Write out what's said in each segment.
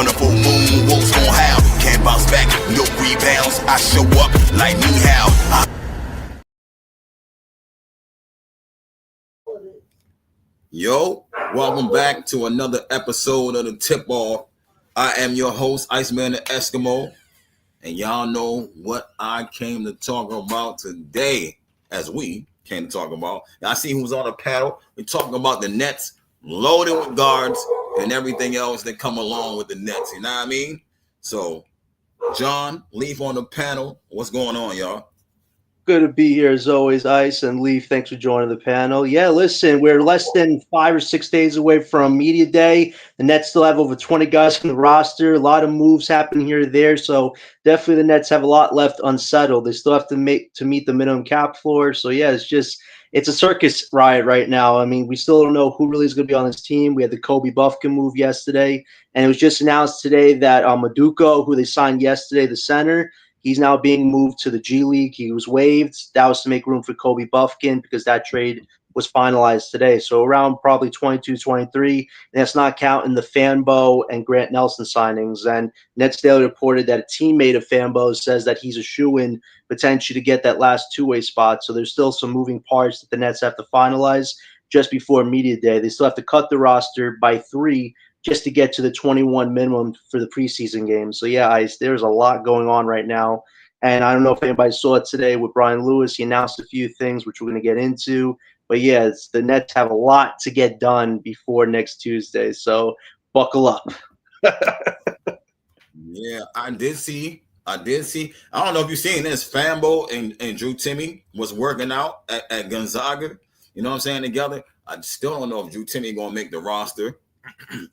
On the full moon, wolves gon' howl. Can't bounce back, no rebounds. I show up like me how. Yo, welcome back to another episode of the Tip Off. I am your host, Iceman the Eskimo, and y'all know what I came to talk about today. As we came to talk about, I see who's on the panel. We're talking about the Nets, loaded with guards and everything else that come along with the Nets. You know what I mean? So, John, Leaf on the panel. What's going on, y'all? Good to be here as always, Ice and Leaf. Thanks for joining the panel. Yeah, listen, we're less than 5 or 6 days away from media day. The Nets still have over 20 guys on the roster. A lot of moves happening here or there, so definitely the Nets have a lot left unsettled. They still have to meet the minimum cap floor. So yeah, it's a circus riot right now. I mean, we still don't know who really is going to be on this team. We had the Kobe Buffkin move yesterday, and it was just announced today that Maduko, who they signed yesterday, the center. He's now being moved to the G League. He was waived. That was to make room for Kobe Buffkin because that trade was finalized today. So around probably 22, 23. And that's not counting the Fanbo and Grant Nelson signings. And Nets Daily reported that a teammate of Fanbo says that he's a shoo-in potentially to get that last two-way spot. So there's still some moving parts that the Nets have to finalize just before media day. They still have to cut the roster by 3 just to get to the 21 minimum for the preseason games. So, yeah, there's a lot going on right now. And I don't know if anybody saw it today with Brian Lewis. He announced a few things, which we're going to get into. But, yeah, the Nets have a lot to get done before next Tuesday. So, buckle up. Yeah, I did see. I don't know if you've seen this. Fambo and Drew Timmy was working out at Gonzaga. You know what I'm saying? Together. I still don't know if Drew Timmy going to make the roster.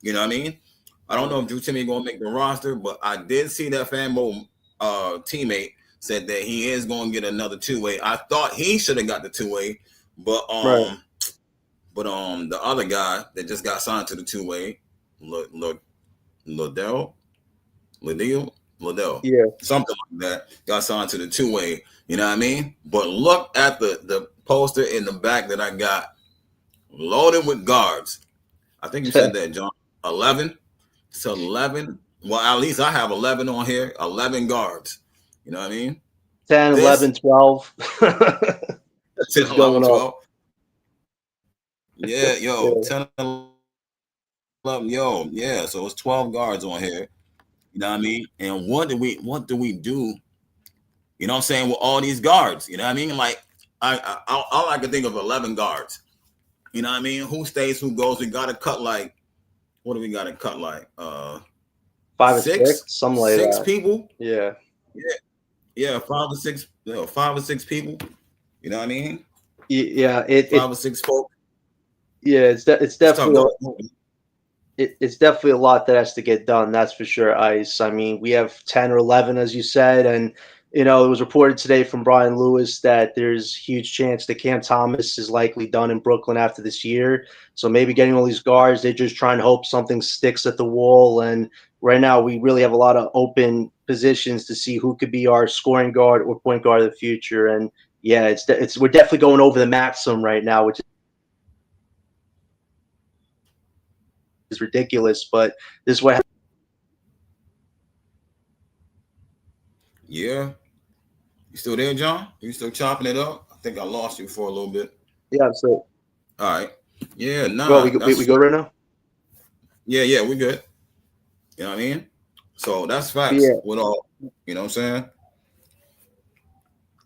You know what I mean? I don't know if Drew Timmy going to make the roster, but I did see that Fanbo teammate said that he is going to get another two-way. I thought he should have got the two-way, but Right. The other guy that just got signed to the two-way, Liddell, Yeah. something like that, got signed to the two-way. You know what I mean? But look at the poster in the back that I got, loaded with guards. I think you said that, John. 11. So 11. Well, at least I have 11 on here. 11 guards. You know what I mean? 10, 11, 12. 10, It's 11, going 12. up. Yeah, yo, Yeah. 10, 11, yo, yeah. So it's 12 guards on here. You know what I mean? And what do we do? You know what I'm saying? With all these guards, you know what I mean? Like, all I can think of 11 guards. You know what I mean? Who stays, who goes? We got to cut like, what do we got to cut like? 5 or 6, something like six that. people. Yeah. Yeah, 5 or 6 people. You know what I mean? Yeah. 5 or 6 folks. Yeah, it's It's tough. definitely it's definitely a lot that has to get done. That's for sure, Ice. I mean, we have 10 or 11, as you said, and it was reported today from Brian Lewis that there's huge chance that Cam Thomas is likely done in Brooklyn after this year. So maybe getting all these guards, they're just trying to hope something sticks at the wall. And right now, we really have a lot of open positions to see who could be our scoring guard or point guard of the future. And yeah, we're definitely going over the maximum right now, which is ridiculous. But this is what. Yeah. You still there, John? You still chopping it up? I think I lost you for a little bit. Yeah, so All right. Yeah, well, nah. we go right now. Yeah, we good. You know what I mean? So that's facts Yeah, with all, you know what I'm saying?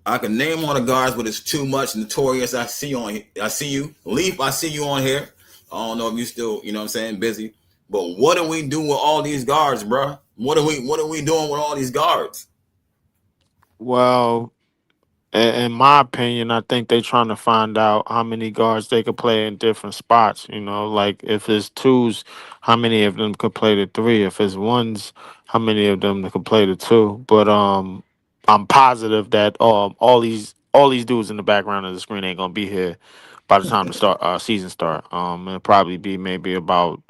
I can name all the guards, but it's too much. Notorious, I see you. Leaf, I see you on here. I don't know if you still, you know what I'm saying, busy. But what do we do with all these guards, bro? What are we doing with all these guards? Well, in my opinion, I think they're trying to find out how many guards they could play in different spots. Like if it's twos, how many of them could play the three? If it's ones, how many of them could play the two? But I'm positive that all these dudes in the background of the screen ain't gonna be here by the time the season start. It'll probably be maybe about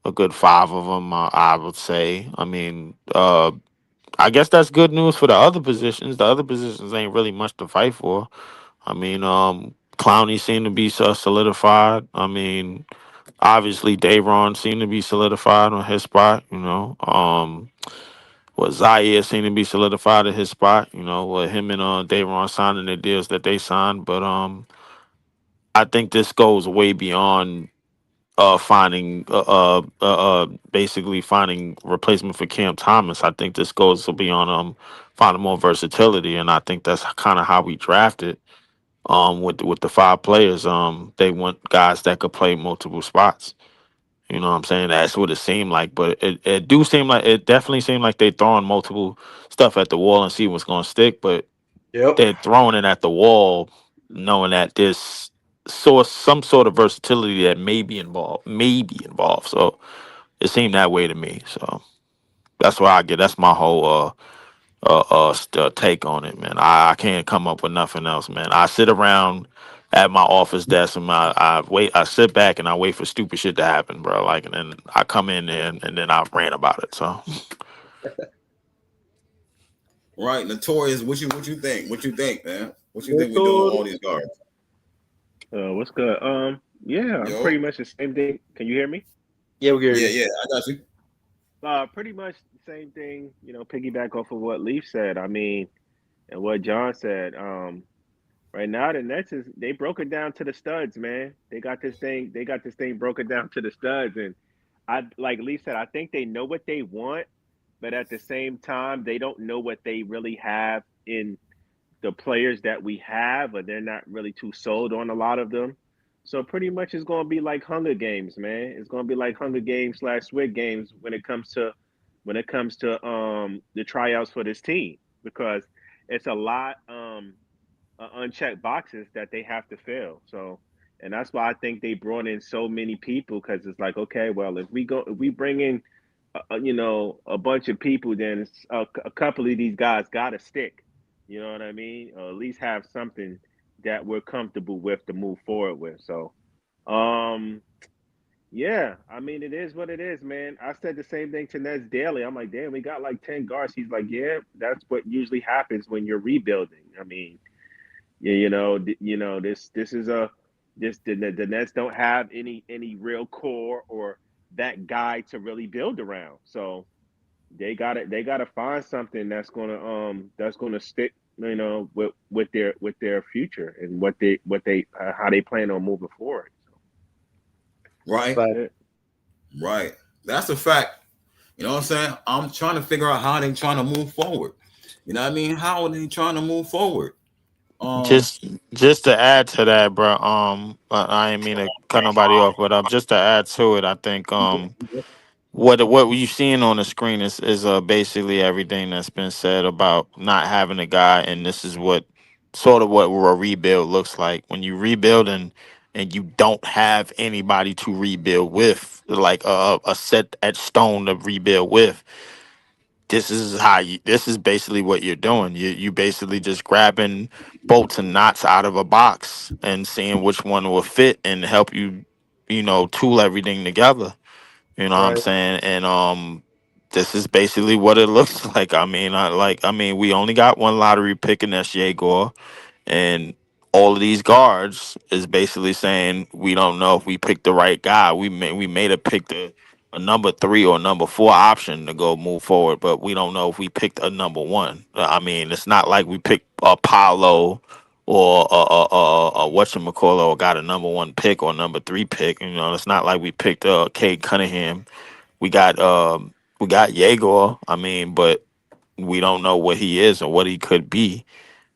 a good 5 of them. I would say. I mean, I guess that's good news for the other positions. The other positions ain't really much to fight for. I mean, Clowney seemed to be solidified. I mean, Obviously, Dayron seemed to be solidified on his spot. What Zaire seemed to be solidified at his spot. With him and Dayron signing the deals that they signed. But I think this goes way beyond finding basically finding replacement for Cam Thomas. I think this goes beyond finding more versatility, and I think that's kind of how we drafted with the five players. They want guys that could play multiple spots. You know what I'm saying? That's what it seemed like, but it definitely seemed like they throwing multiple stuff at the wall and see what's gonna stick, but Yep. they're throwing it at the wall knowing that there's some sort of versatility that may be involved. So it seemed that way to me. So that's why I get. That's my whole take on it, man. I can't come up with nothing else, man. I sit around at my office desk and I sit back and I wait for stupid shit to happen, bro. Like, and then I come in there and then I rant about it. So Right, Notorious. What you think? What you think, man? What you think we doing with Notorious. all these guards? What's good? Yeah, I'm Yo, pretty much the same thing. Can you hear me? Yeah, we hear yeah, you. yeah, I got you. Pretty much the same thing. Piggyback off of what Leaf said. I mean, and what John said. Right now the Nets is they broke it down to the studs, man. They got this thing. They got this thing broken down to the studs, and I like Leaf said. I think they know what they want, but at the same time, they don't know what they really have in the players that we have, but they're not really too sold on a lot of them. So pretty much it's going to be like Hunger Games, man. It's going to be like Hunger Games slash Squid Games when it comes to the tryouts for this team because it's a lot unchecked boxes that they have to fill. So and that's why I think they brought in so many people because it's like okay, well if we bring in a bunch of people, then a couple of these guys got to stick. You know what I mean? Or at least have something that we're comfortable with to move forward with. So, um, yeah, I mean, it is what it is, man. I said the same thing to Nez Daily. I'm like, damn, we got like 10 guards. He's like, yeah, that's what usually happens when you're rebuilding. I mean, yeah, this is a this the Nets don't have any real core or that guy to really build around. So they gotta find something that's gonna stick, with their future and what they how they plan on moving forward. So Right, that's But it. right. That's a fact. You know what I'm saying? I'm trying to figure out how they trying to move forward. You know what I mean? How are they trying to move forward? Um, just to add to that, bro. I didn't mean to cut nobody off, but just to add to it, I think what you seeing on the screen is basically everything that's been said about not having a guy, and this is what sort of what a rebuild looks like when you rebuild and you don't have anybody to rebuild with, like a set at stone to rebuild with. This is basically what you're doing. You basically just grabbing bolts and knots out of a box and seeing which one will fit and help you, tool everything together. You know what I'm right. saying? And this is basically what it looks like. I mean, we only got one lottery pick, and that's Gore. And all of these guards is basically saying we don't know if we picked the right guy. We made a pick a number three or number four option to go move forward, but we don't know if we picked a number one. I mean, it's not like we picked Apollo or whatchamacallit or got a number one pick or number three pick. It's not like we picked Cade Cunningham. We got Yegor. I mean, but we don't know what he is or what he could be.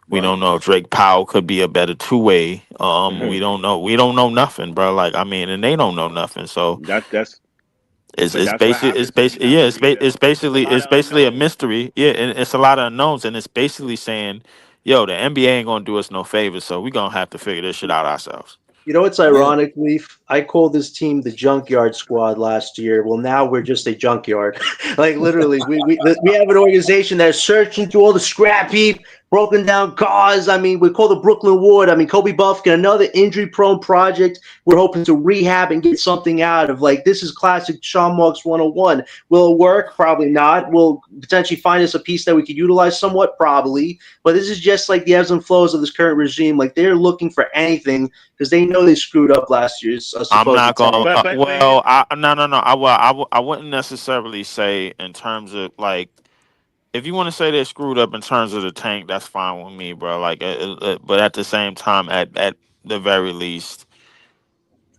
We right, don't know if Drake Powell could be a better two-way. We don't know. We don't know nothing, bro. Like, I mean, and they don't know nothing. So that's it's but it's that's what basic. It's happens when you basic. have Yeah, to it's rebuild. It's a basically lot it's of basically a unknowns. mystery. Yeah, and it's a lot of unknowns, and it's basically saying, "Yo, the NBA ain't gonna do us no favors, so we gonna have to figure this shit out ourselves." You know what's yeah, ironic, Leaf? I called this team the Junkyard Squad last year. Well, now we're just a junkyard. Like literally, we have an organization that's searching through all the scrap heap, broken down cars. I mean, we call the Brooklyn Ward. I mean, Kobe Buffkin, another injury-prone project. We're hoping to rehab and get something out of. Like, this is classic Sean Marks 101. Will it work? Probably not. Will potentially find us a piece that we could utilize somewhat? Probably. But this is just like the ebbs and flows of this current regime. Like, they're looking for anything because they know they screwed up last year's I'm supposed not gonna. tank. But here's Well, no, no, no. I wouldn't necessarily say in terms of like if you want to say they're screwed up in terms of the tank, that's fine with me, bro. Like, but at the same time, at the very least,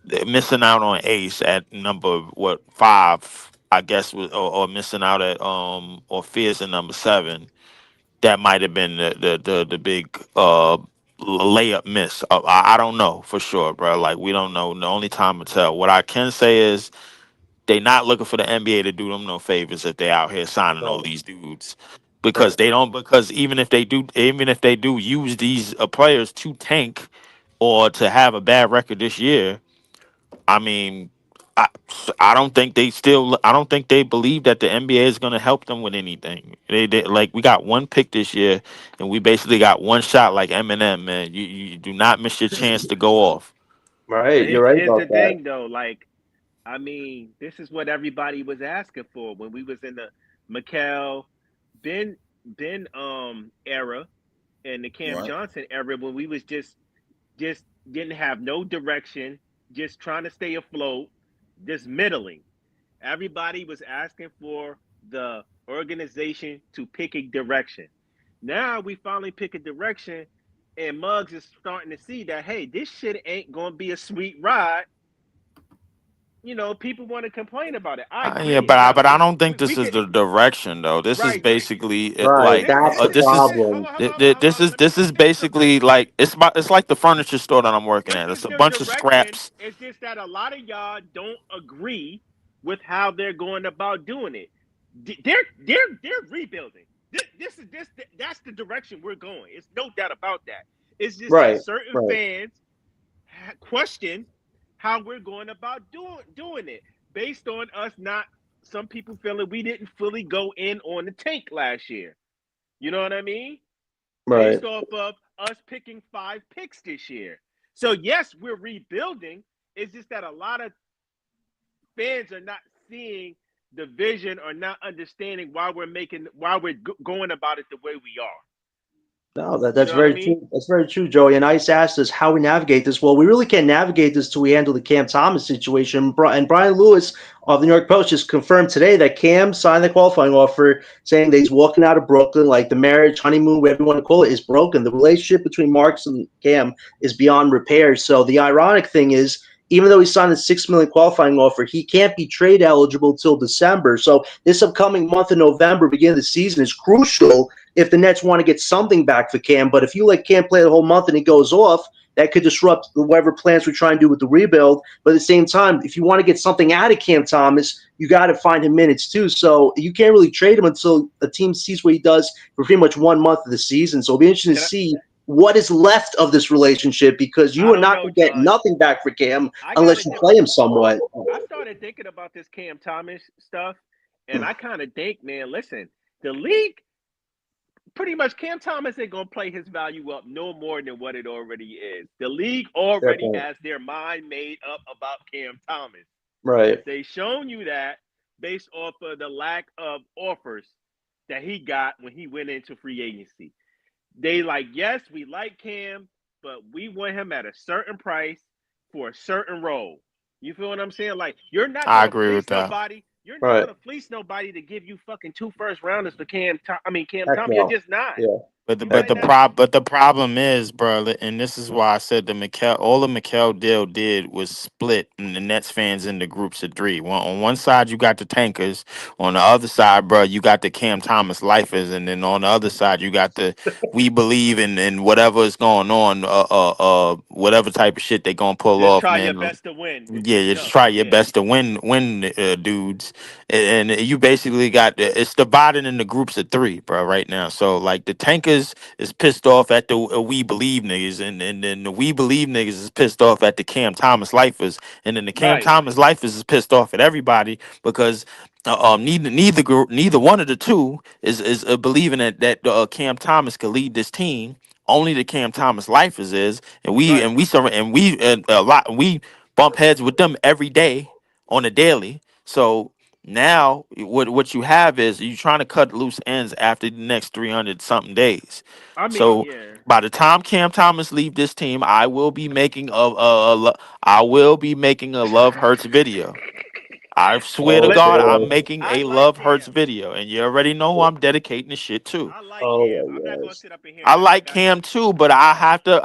they're missing out on Ace at number what 5, I guess, or missing out at or Fierce at number 7. That might have been the big layup miss. I don't know for sure, bro. Like we don't know. The only time to tell. What I can say is they not looking for the NBA to do them no favors if they out here signing all Right. these dudes because they don't. Because even if they do use these players to tank or to have a bad record this year, I mean. I, I don't think they still. I don't think they believe that the NBA is going to help them with anything. They like we got one pick this year, and we basically got one shot like Eminem. Man, you do not miss your chance to go off. Right. You're But right here's the about that. thing though, like I mean, this is what everybody was asking for when we was in the Mikel Ben era and the Cam Right. Johnson era when we was just didn't have no direction, just trying to stay afloat, just middling. Everybody was asking for the organization to pick a direction. Now we finally pick a direction, and Muggs is starting to see that hey, this shit ain't gonna be a sweet ride. People want to complain about it. I Yeah, get it. but Yo, I don't think we this is could the direction though. This is right. basically Right. This That's the this is problem. this is let me tell you something. basically like it's like the furniture store that I'm working This at. is It's a the bunch of direction. scraps. It's just that a lot of y'all don't agree with how they're going about doing it. They're rebuilding. This that's the direction we're going. It's no doubt about that. It's just that Right. certain Right. fans question how we're going about doing it based on us not. Some people feeling we didn't fully go in on the tank last year. You know what I mean? Right. Based off of us picking 5 picks this year. So yes, we're rebuilding. It's just that a lot of fans are not seeing the vision or not understanding why we're going about it the way we are. No, You that's know what I very mean? true. That's very true, Joey. And Ice asked us how we navigate this. Well, we really can't navigate this till we handle the Cam Thomas situation. And Brian Lewis of the New York Post just confirmed today that Cam signed the qualifying offer, saying that he's walking out of Brooklyn. Like the marriage, honeymoon, whatever you want to call it, is broken. The relationship between Marks and Cam is beyond repair. So the ironic thing is, even though he signed a $6 million qualifying offer, he can't be trade eligible till December. So this upcoming month in November, beginning of the season, is crucial if the Nets want to get something back for Cam. But if you let Cam play the whole month and he goes off, that could disrupt whatever plans we're trying to do with the rebuild. But at the same time, if you want to get something out of Cam Thomas, you got to find him minutes too. So you can't really trade him until a team sees what he does for pretty much 1 month of the season. So it'll be interesting to Can see what is left of this relationship because you I are don't not know, going to get Josh. nothing back for Cam I got a unless you play different. him somewhat. I started thinking about this Cam Thomas stuff, and I kind of think, man, listen, the league pretty much Cam Thomas ain't gonna play his value up no more than what it already is. The league Fair already point. has their mind made up about Cam Thomas. Right. They shown you that based off of the lack of offers that he got when he went into free agency. They like, yes, we like Cam, but we want him at a certain price for a certain role. You feel what I'm saying? Like, you're not I gonna agree with fleece that. nobody. You're not Right. gonna fleece nobody to give you fucking 2 first rounders for Cam. Cam Heck Thomas. You're no. just not. Yeah. But the, You're not but in the that. prob but the problem is, bro, and this is why I said the Mikel all the Mikel deal did was split the Nets fans into groups of 3. On one side you got the tankers, on the other side, bro, you got the Cam Thomas lifers, and then on the other side you got the we believe in whatever is going on, whatever type of shit they gonna pull Just off, try your man. best to win. It's Yeah, just you just dumb. try your Yeah. best to win, dudes, and you basically got it's divided into groups of 3, bro, right now. So like the tankers niggas is pissed off at the We Believe niggas, and then the We Believe niggas is pissed off at the Cam Thomas lifers, and then the Cam Right. Thomas lifers is pissed off at everybody because neither one of the two is believing that Cam Thomas could lead this team. Only the Cam Thomas lifers is, Right. and a lot we bump heads with them every day on a daily. So now what you have is you trying to cut loose ends after the next 300 something days. I mean, So yeah. by the time Cam Thomas leave this team, I will be making I will be making a Love Hurts video. I swear to Oh God, Listen, I'm boy. making I a like Love Hurts Cam. video, and you already know who I'm dedicating the shit to. I like Oh Cam. my I'm not gonna gosh. sit up in here I and like disrespect Cam him. too, but I have to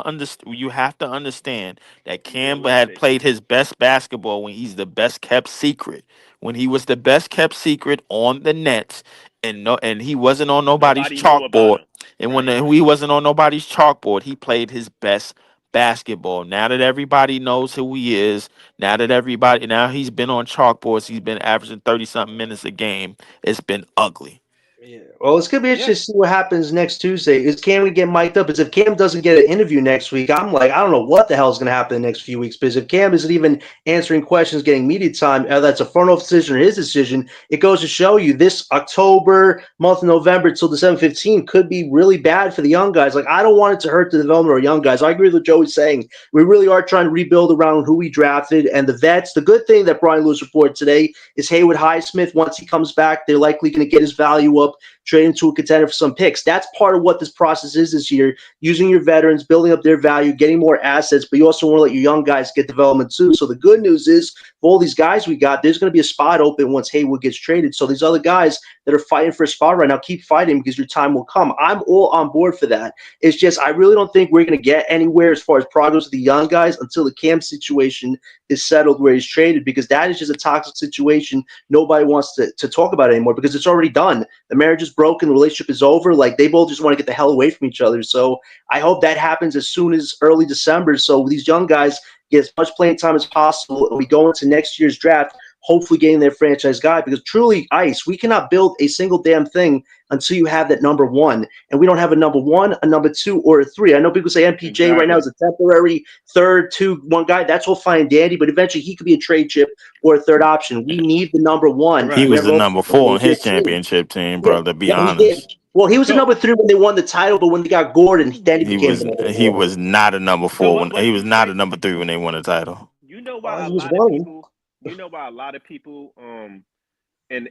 understand. You have to understand that Be Cam had realistic. played his best basketball when he's the best kept secret. When he was the best kept secret on the Nets, and he wasn't on nobody's Nobody know about chalkboard. him. And Right. he wasn't on nobody's chalkboard, he played his best basketball. Now that everybody knows who he is, now he's been on chalkboards. He's been averaging 30 something minutes a game. It's been ugly. Yeah. Well, it's gonna be Yeah. interesting to see what happens next Tuesday. Is Cam gonna get mic'd up? Because if Cam doesn't get an interview next week, I'm like, I don't know what the hell is gonna happen in the next few weeks. Because if Cam isn't even answering questions, getting media time, that's a front office decision or his decision. It goes to show you this October, month of November till December 15 could be really bad for the young guys. Like, I don't want it to hurt the development of our young guys. I agree with what Joey's saying. We really are trying to rebuild around who we drafted and the vets. The good thing that Brian Lewis reported today is Haywood Highsmith. Once he comes back, they're likely going to get his value up, trade into a contender for some picks. That's part of what this process is this year, using your veterans, building up their value, getting more assets, but you also want to let your young guys get development too. So the good news is for all these guys we got, there's going to be a spot open once Haywood gets traded. So these other guys that are fighting for a spot right now, keep fighting because your time will come. I'm all on board for that. It's just I really don't think we're going to get anywhere as far as progress with the young guys until the Cam situation is settled where he's traded, because that is just a toxic situation nobody wants to talk about it anymore because it's already done. The marriage is broken, the relationship is over. Like, they both just want to get the hell away from each other. So I hope that happens as soon as early December, so these young guys get as much playing time as possible and we go into next year's draft hopefully getting their franchise guy, because truly, Ice, we cannot build a single damn thing until you have that number one. And we don't have a number one, a number two, or a three. I know people say MPJ right now Exactly. is a temporary third, two, one guy. That's all fine and dandy, but eventually he could be a trade chip or a third option. We need the number one. He Right. was the Whenever number 4 on his 15. championship team, Yeah, bro. To be yeah, he did. honest, Well, he was a So number three when they won the title, but when they got Gordon, then he he became was the number he four. was not a number so 4 what when what he did was you not a say? number 3 when they won the title. You know Well, why a he was lot of one. people in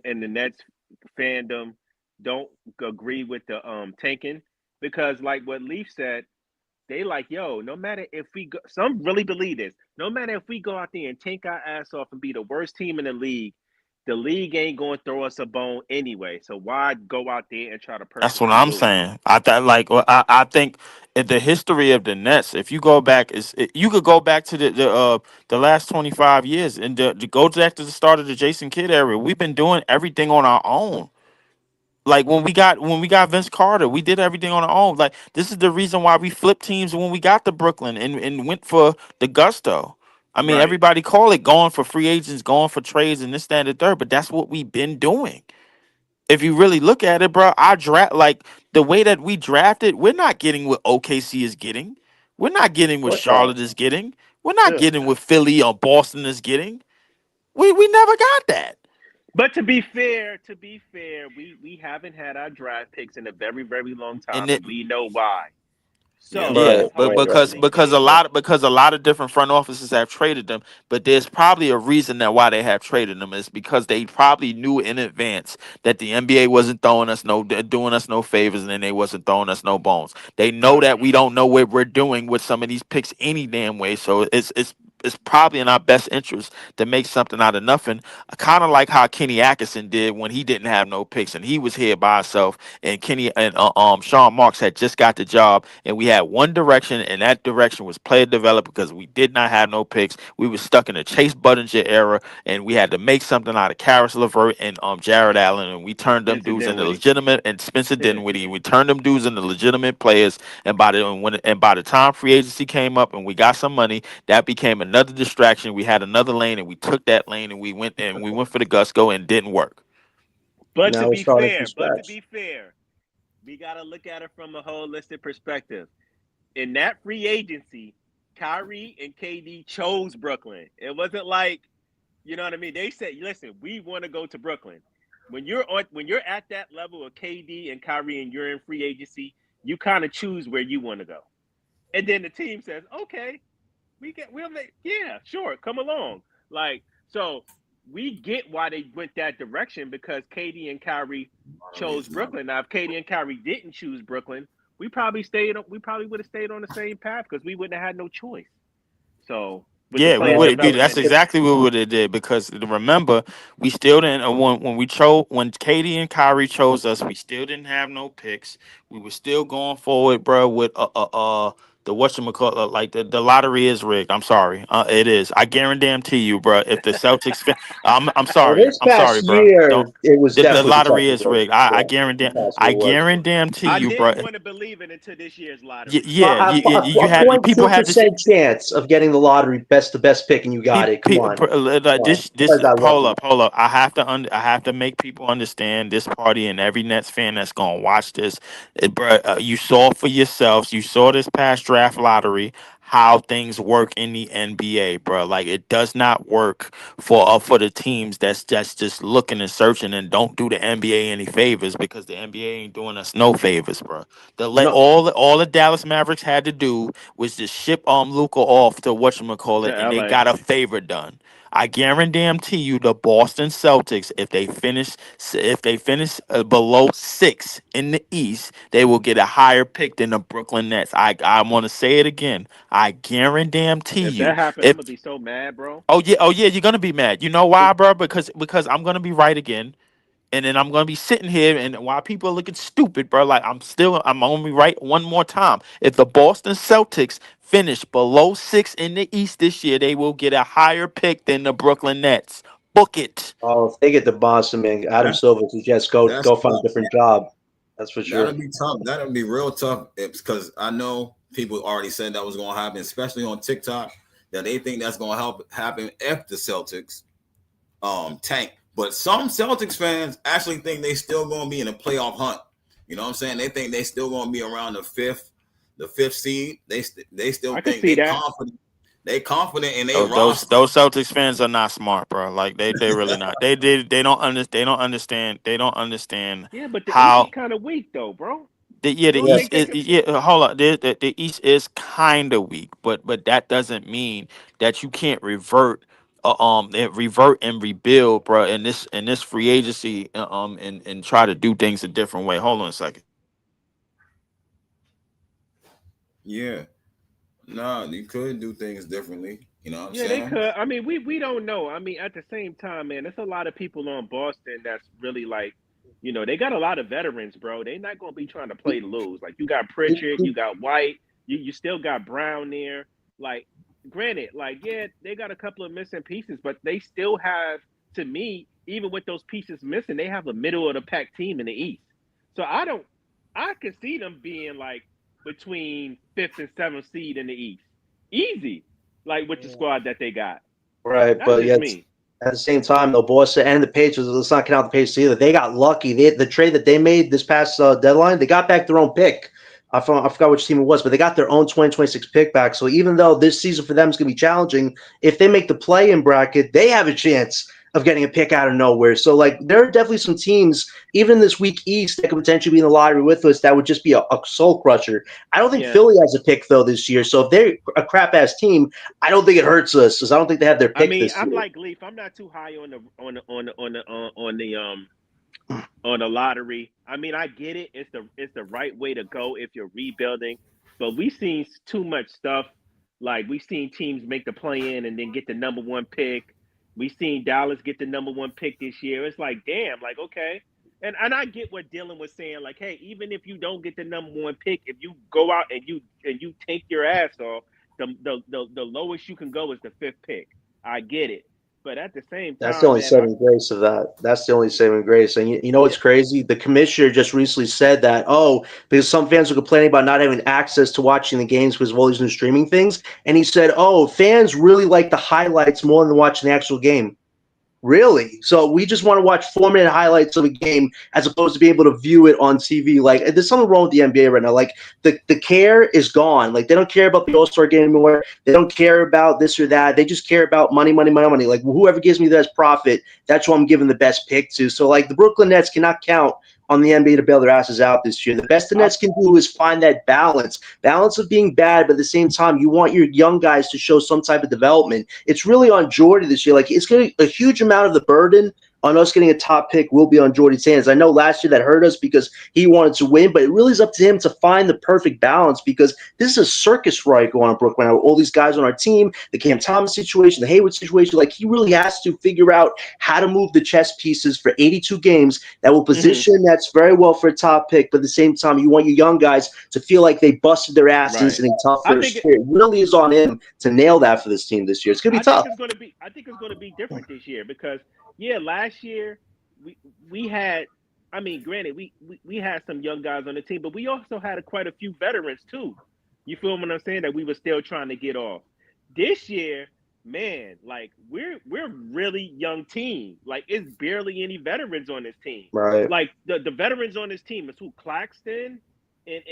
the Nets fandom don't agree with the tanking, because like what Leaf said, they like, yo, no matter if we go, some really believe this, no matter if we go out there and tank our ass off and be the worst team in the league ain't going to throw us a bone anyway. So why go out there and try to That's what purposely I'm lose? saying. I think in the history of the Nets, if you go back, you could go back to the last 25 years and to go back to the start of the Jason Kidd era. We've been doing everything on our own. Like when we got Vince Carter, we did everything on our own. Like, this is the reason why we flipped teams when we got to Brooklyn and went for the gusto. I mean, Right. everybody call it going for free agents, going for trades, and this, that, and the third. But that's what we've been doing. If you really look at it, bro, I draft like the way that we drafted. We're not getting what OKC is getting. We're not getting Of what course not. Charlotte is getting. We're not Yeah. getting what Philly or Boston is getting. We never got that. But to be fair, we haven't had our draft picks in a very, very long And time, it, and we know why. Yeah. So Yeah, Right, that's how but we right, go right. because into because a games. lot because a lot of different front offices have traded them, but there's probably a reason that why they have traded them is because they probably knew in advance that the NBA wasn't throwing us doing us no favors, and then they wasn't throwing us no bones. They know Right. that we don't know what we're doing with some of these picks any damn way, so it's probably in our best interest to make something out of nothing, kind of like how Kenny Atkinson did when he didn't have no picks and he was here by himself, and Sean Marks had just got the job, and we had one direction, and that direction was player development because we did not have no picks. We were stuck in a Chase Budinger era, and we had to make something out of Karis LeVert and Jared Allen, and we And turned them Spencer dudes into Dinwiddie. legitimate, and Spencer Dinwiddie. We turned them dudes into legitimate players, and by the time free agency came up and we got some money, that became another distraction. We had another lane, and we took that lane, and we went for the gusto, and it didn't work. But to Now we're be starting from fair, scratch. we got to look at it from a holistic perspective. In that free agency, Kyrie and KD chose Brooklyn. It wasn't like, you know what I mean? They said, "Listen, we want to go to Brooklyn." When you're at that level of KD and Kyrie and you're in free agency, you kind of choose where you want to go. And then the team says, "Okay, we'll make, yeah, sure, come along." Like, so we get why they went that direction because KD and Kyrie chose Brooklyn. Now, if KD and Kyrie didn't choose Brooklyn, we probably would have stayed on the same path because we wouldn't have had no choice. So with the Yeah, we player would. That's development and exactly what we would have did because remember, we still didn't. When Katie and Kyrie chose us, we still didn't have no picks. We were still going forward, bro. With the whatchamacallit, like the lottery is rigged. I'm sorry, it is. I guarantee you, bro. If the Celtics, I'm Well, sorry, this I'm sorry, past bro. Don't. year, it was The definitely lottery protected. is rigged. I Yeah, guarantee. past I year was. guarantee I you, bro. didn't want to believe it until this year's lottery. Yeah, you A had people had this. 0.2% chance of getting the lottery, the best pick, and you got it. Come on, come on. This Where's that lucky? hold up. I have to make people understand this party and every Nets fan that's gonna watch this. Bruh, you saw for yourselves. You saw this past draft lottery how things work in the NBA, bro. Like it does not work for the teams that's just looking and searching and don't do the NBA any favors because the NBA ain't doing us no favors, bro. No, All the Dallas Mavericks had to do was just ship Luca off to To whatchamacallit, and they LA. got a favor done. I guarantee you, the Boston Celtics, if they finish below 6 in the East, they will get a higher pick than the Brooklyn Nets. I want to say it again. I guarantee If you, that happened, I'm if gonna be so mad, bro. oh yeah, you're gonna be mad. You know why, bro? Because I'm gonna be right again, and then I'm gonna be sitting here, and while people are looking stupid, bro, like I'm only right one more time. If the Boston Celtics finish below 6 in the East this year, they will get a higher pick than the Brooklyn Nets. Book it. oh, if they get the Boston man, Adam That's Silver suggests that's go find a tough. different job. That's for That'll sure. be tough. That'll be real tough because I know people already said that was going to happen, especially on TikTok, that they think that's going to help happen if the Celtics tank. But some Celtics fans actually think they still going to be in a playoff hunt. You know what I'm saying? They think they still going to be around the fifth seed. They still I could think see they that. confident. They confident in their Those roster. those Celtics fans are not smart, bro. Like they really not. They don't understand. They don't understand. They don't understand Yeah, but the East is how. kind of weak though, bro. The You don't Yeah, think East they is could? yeah. Hold on, the East is kind of weak, but that doesn't mean that you can't revert and rebuild, bro. In this free agency, and try to do things a different way. Hold on a second. Yeah. No, you could do things differently. You know what I'm Yeah, they saying? could. I mean, we don't know. I mean, at the same time, man, there's a lot of people on Boston that's really like, they got a lot of veterans, bro. They're not gonna be trying to play to lose. Like you got Pritchard, you got White, you still got Brown there. Like, granted, like yeah, they got a couple of missing pieces, but they still have, to me, even with those pieces missing, they have a middle of the pack team in the East. So I can see them being like between fifth and seventh seed in the East, easy, like with the squad that they got. right. That's But just yet, me. at the same time, though, Boston and the Patriots, let's not count the Patriots either. They got lucky. The trade that they made this past deadline, they got back their own pick. I forgot which team it was, but they got their own 2026 pick back. So even though this season for them is going to be challenging, if they make the play-in bracket, they have a chance of getting a pick out of nowhere. So, like, there are definitely some teams, even in this week East, that could potentially be in the lottery with us that would just be a soul crusher. I don't think Yeah. Philly has a pick, though, this year. So if they're a crap-ass team, I don't think it hurts us because I don't think they have their I pick mean, this I'm year. like Leaf. I'm not too high on the lottery. I mean, I get it. It's the right way to go if you're rebuilding. But we've seen too much stuff. Like we've seen teams make the play in and then get the number one pick. We've seen Dallas get the number one pick this year. It's like, damn, like okay. And I get what Dylan was saying. Like, hey, even if you don't get the number one pick, if you go out and you take your ass off, the lowest you can go is the fifth pick. I get it. But at the same That's the time, only man, I saving grace of that. That's the only saving grace. And you know yeah, what's crazy? The commissioner just recently said that, because some fans were complaining about not having access to watching the games because of all these new streaming things. And he said, fans really like the highlights more than watching the actual game. Really? So we just want to watch 4 minute highlights of a game as opposed to being able to view it on TV. Like there's something wrong with the NBA right now. Like the care is gone. Like they don't care about the All-Star game anymore. They don't care about this or that. They just care about money, money, money, money. Like whoever gives me the best profit, that's who I'm giving the best pick to. So like the Brooklyn Nets cannot count on the NBA to bail their asses out this year. The best the I Nets can do is find that balance of being bad, but at the same time, you want your young guys to show some type of development. It's really on Jordy this year. Like it's going to a huge amount of the burden on us getting a top pick will be on Jordy's hands. I know last year that hurt us because he wanted to win, but it really is up to him to find the perfect balance because this is a circus right going on Brooklyn now. All these guys on our team, the Cam Thomas situation, the Hayward situation, like he really has to figure out how to move the chess pieces for 82 games that will hmm position that's very well for a top pick, but at the same time, you want your young guys to feel like they busted their ass in right. something tough I first think year. It really is on him to nail that for this team this year. It's gonna be tough. I think it's going to be different this year because yeah, last year we we had. I mean, granted, we had some young guys on the team, but we also had quite a few veterans too. You feel what I'm saying? That we were still trying to get off. This year, man, like we're really young team. Like it's barely any veterans on this team. Right. Like the veterans on this team is who Claxton and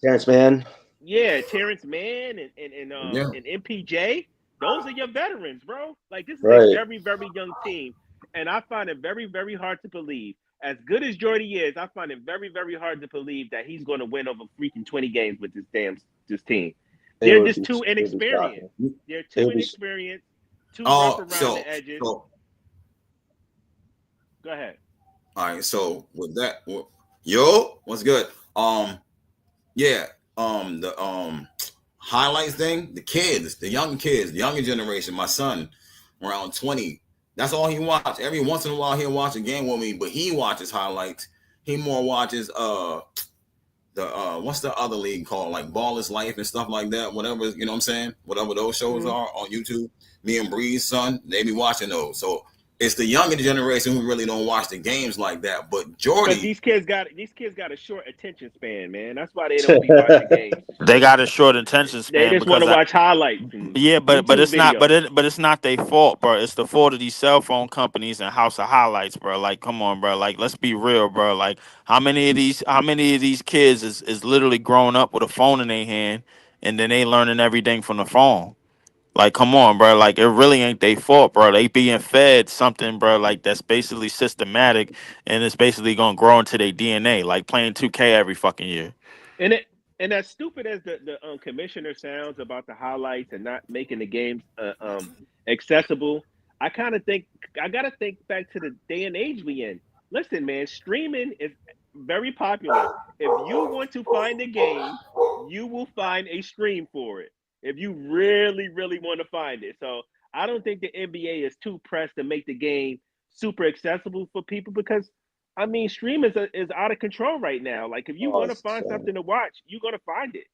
Terrence Mann. yeah, Terrence Mann Yeah. and MPJ. Those are your veterans, bro. Like this is a Right. very, very young team. And I find it very, very hard to believe. As good as Jordy is, I find it very, very hard to believe that he's going to win over freaking 20 games with this team. It They're would just be too it would be inexperienced. shocking. They're It too would be inexperienced, too rough Oh, around the so edges. so Go ahead. all right. So with that, yo, what's good? Yeah. The highlights thing. The kids, the young kids, the younger generation. My son, around 20. That's all he watch. Every once in a while, he'll watch a game with me, but he watches highlights. He more watches the what's the other league called, like Ball is Life and stuff like that, whatever, you know what I'm saying, whatever those shows Mm-hmm. are on YouTube. Me and Bree's son, they be watching those. So it's the younger generation who really don't watch the games like that. But Because Jordy, these kids got a short attention span, man. That's why they don't be watching games. They got a short attention They span just want because to watch highlights and yeah, but YouTube it's not videos. but it's not their fault, bro. It's the fault of these cell phone companies and House of Highlights, bro. Like, come on, bro. Like, let's be real, bro. Like, how many of these kids is literally growing up with a phone in their hand and then they learning everything from the phone? Like, come on, bro. Like, it really ain't their fault, bro. They being fed something, bro. Like that's basically systematic and it's basically gonna grow into their DNA. Like playing 2K every fucking year. And it and as stupid as the commissioner sounds about the highlights and not making the games accessible, I kind of think I gotta think back to the day and age we in. Listen, man, streaming is very popular. If you want to find a game, you will find a stream for it. If you really, really want to find it. So I don't think the NBA is too pressed to make the game super accessible for people because I mean, streaming is out of control right now. Like, if you Oh, want to it's find insane. something to watch, you're gonna find it.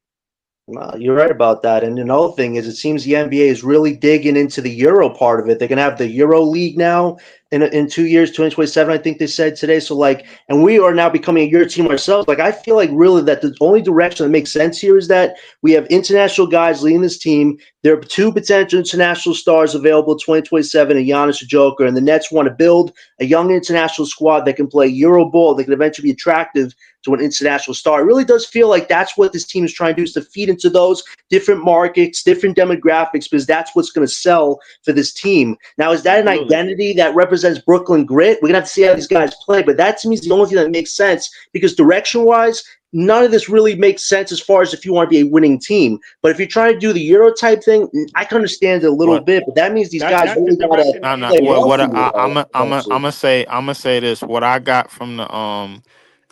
No, you're right about that. And another thing is, it seems the NBA is really digging into the Euro part of it. They're going to have the Euro League now in 2 years, 2027, I think they said today. So, like, and we are now becoming a Euro team ourselves. Like, I feel like really that the only direction that makes sense here is that we have international guys leading this team. There are two potential international stars available 2027, and Giannis or Joker. And the Nets want to build a young international squad that can play Euro ball, that can eventually be attractive to an international star. It really does feel like that's what this team is trying to do, is to feed into those different markets, different demographics, because that's what's going to sell for this team. Now, is that an Absolutely. identity that represents Brooklyn grit? We're going to have to see how these guys play, but that to me is the only thing that makes sense because direction-wise, none of this really makes sense as far as if you want to be a winning team. But if you're trying to do the Euro type thing, I can understand it a little What? bit, but that means these guys That's the really got to direction No, the no. play NBA What? is well What? for I, going. you, I'm. eventually. I'm gonna say this. What I got from the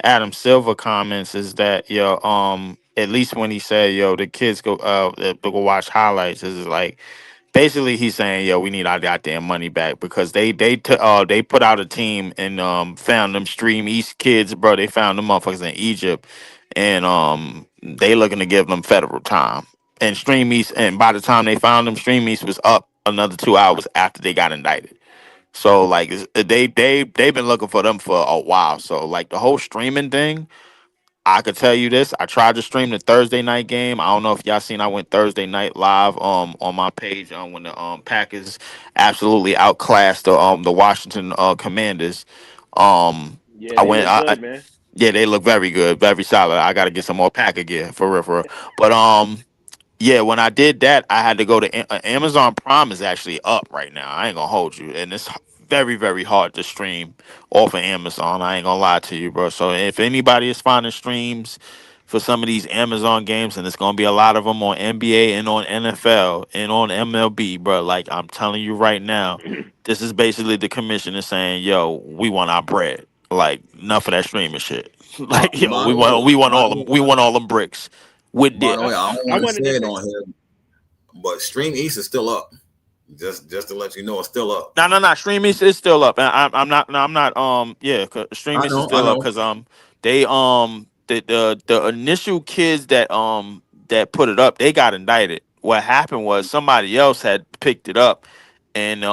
Adam Silver comments is that at least when he said the kids go watch highlights is like basically he's saying we need our goddamn money back because they put out a team and found them Stream East kids, bro. They found them motherfuckers in Egypt and they looking to give them federal time. And Stream East, and by the time they found them, Stream East was up another 2 hours after they got indicted. So like they've been looking for them for a while. So like the whole streaming thing, I could tell you this. I tried to stream the Thursday night game. I don't know if y'all seen. I went Thursday night live on my page when the Packers absolutely outclassed the Washington Commanders. Yeah, I they went. look good, man. Yeah, they look very good, very solid. I got to get some more Packer gear for real, for real. But yeah, when I did that, I had to go to Amazon Prime is actually up right now. I ain't gonna hold you, and it's very, very hard to stream off of Amazon. I ain't gonna lie to you, bro. So if anybody is finding streams for some of these Amazon games, and it's gonna be a lot of them on NBA and on NFL and on MLB, bro. Like I'm telling you right now, this is basically the commissioner saying, "Yo, we want our bread. Like enough of that streaming shit. Like yo, By the way, we want all them bricks with by the dip." way, I don't I want to wanted to say it say, on here, but Stream East is still up. Just to let you know, it's still up. No, no, no. Stream is still up, and I'm not. No, I'm not. Yeah, Stream I is know, I still up know. because they the initial kids that put it up, they got indicted. What happened was somebody else had picked it up, and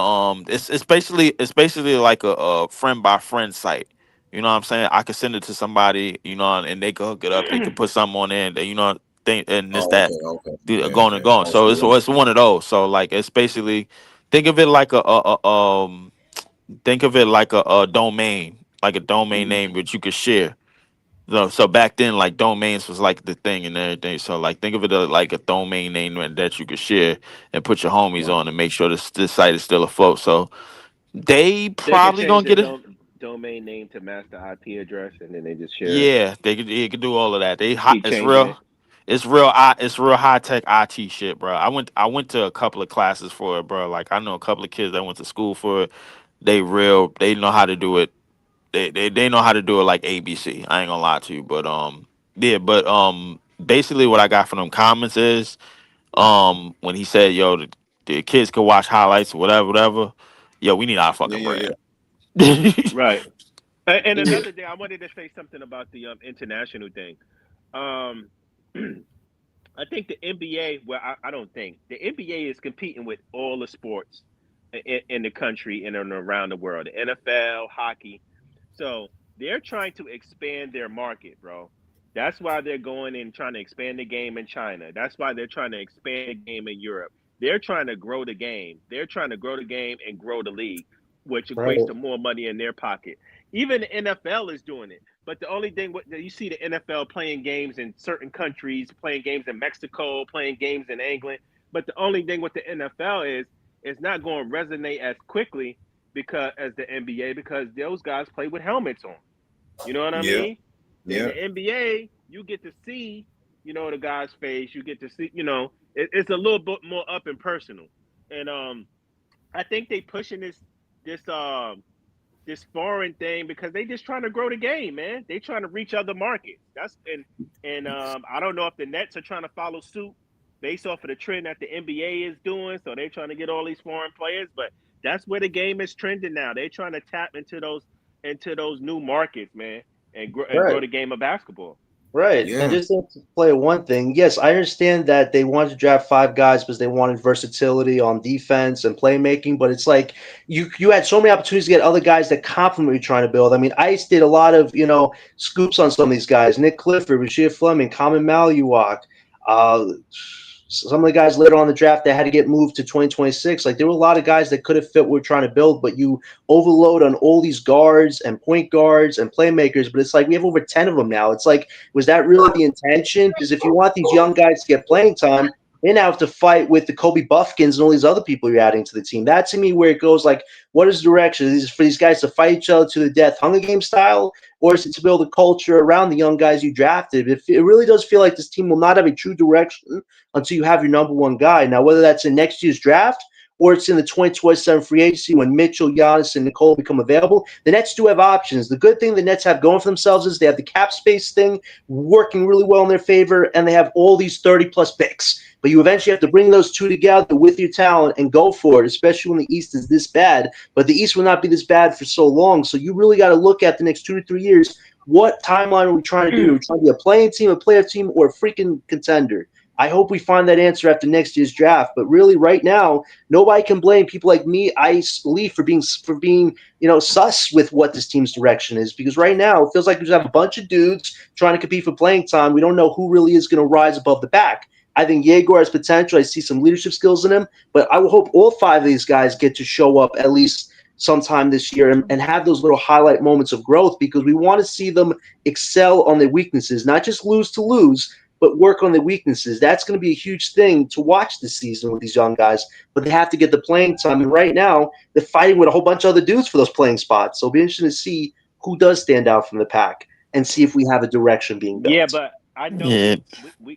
it's basically like a friend by friend site. You know what I'm saying? I could send it to somebody, and they could hook it up. They could put something on there, and think and this Oh, that, okay, okay. Yeah, going and yeah. going. Oh, So so it's one of those. So like it's basically think of it like a domain, like a domain name which you could share. So back then, like domains was like the thing and everything. So like think of it like a domain name that you could share and put your homies right. on and make sure this site is still afloat. So they they could probably change gonna the get it. domain name to master IP address, and then they just share it. Yeah, they could do all of that. Keep It's changing real. it. It's real high tech IT shit, bro. I went to a couple of classes for it, bro. Like I know a couple of kids that went to school for it. They know how to do it. They know how to do it like ABC. I ain't gonna lie to you, but yeah, but basically what I got from them comments is when he said, yo, the kids could watch highlights or whatever, whatever. Yo, we need our Yeah, fucking yeah, bread. yeah. Right. And Yeah. another thing, I wanted to say something about the international thing. Um, I think the NBA, well, I don't think the NBA is competing with all the sports in the country and around the world. The NFL, hockey. So they're trying to expand their market, bro. That's why they're going and trying to expand the game in China. That's why they're trying to expand the game in Europe. They're trying to grow the game. They're trying to grow the game and grow the league, which Right. equates to more money in their pocket. Even the NFL is doing it. But the only thing you see the NFL playing games in certain countries, playing games in Mexico, playing games in England. But the only thing with the NFL is it's not going to resonate as quickly because as the NBA because those guys play with helmets on. You know what I Yeah, mean? In yeah. the NBA, you get to see, the guy's face. You get to see, it's a little bit more up and personal. And I think they pushing this this foreign thing because they just trying to grow the game, man. They trying to reach other markets. And I don't know if the Nets are trying to follow suit based off of the trend that the NBA is doing. So they're trying to get all these foreign players, but that's where the game is trending now. They're trying to tap into those new markets, man, and grow Right. the game of basketball. Right. And Yeah. just to play one thing, yes, I understand that they wanted to draft five guys because they wanted versatility on defense and playmaking, but it's like you had so many opportunities to get other guys that complement what you're trying to build. I mean, Ice did a lot of, scoops on some of these guys. Nick Clifford, Rashid Fleming, Common Maluak, uh some of the guys later on in the draft that had to get moved to 2026. Like there were a lot of guys that could have fit what we're trying to build, but you overload on all these guards and point guards and playmakers. But it's like we have over 10 of them now. It's like, was that really the intention? Because if you want these young guys to get playing time, they now have to fight with the Kobe Buffkins and all these other people you're adding to the team. That to me where it goes like, what is the direction? Is this for these guys to fight each other to the death, Hunger Game style, or is it to build a culture around the young guys you drafted? It really does feel like this team will not have a true direction until you have your number one guy. Now, whether that's in next year's draft or it's in the 2027 free agency when Mitchell, Giannis, and Nicole become available, the Nets do have options. The good thing the Nets have going for themselves is they have the cap space thing working really well in their favor, and they have all these 30-plus picks. But you eventually have to bring those two together with your talent and go for it, especially when the East is this bad. But the East will not be this bad for so long. So you really got to look at the next 2 to 3 years. What timeline are we trying to do? Are we trying to be a playing team, a playoff team, or a freaking contender? I hope we find that answer after next year's draft. But really, right now, nobody can blame people like me, Ice, Lee, for being sus with what this team's direction is. Because right now, it feels like we just have a bunch of dudes trying to compete for playing time. We don't know who really is going to rise above the pack. I think Yegor has potential. I see some leadership skills in him, but I will hope all 5 of these guys get to show up at least sometime this year and have those little highlight moments of growth, because we want to see them excel on their weaknesses, not just lose to lose, but work on the weaknesses. That's going to be a huge thing to watch this season with these young guys, but they have to get the playing time. And right now, they're fighting with a whole bunch of other dudes for those playing spots. So it'll be interesting to see who does stand out from the pack and see if we have a direction being built. Yeah, but I know Yeah,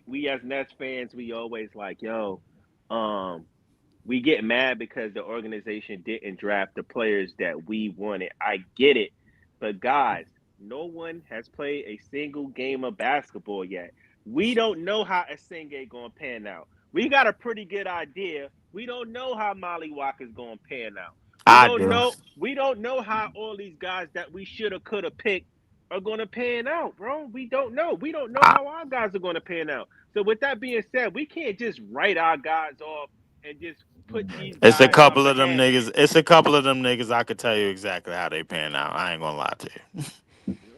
we as Nets fans, we always like, yo, um, we get mad because the organization didn't draft the players that we wanted. I get it. But guys, no one has played a single game of basketball yet. We don't know how Asenge gonna pan out. We got a pretty good idea. We don't know how Molly Walker's gonna pan out. We I don't do. know. We don't know how all these guys that we shoulda coulda picked are gonna pan out, bro. We don't know. We don't know I, how our guys are gonna pan out. So with that being said, we can't just write our guys off and just put these it's a guys up couple of them ahead. niggas. It's a couple of them niggas. I could tell you exactly how they pan out. I ain't gonna lie to you.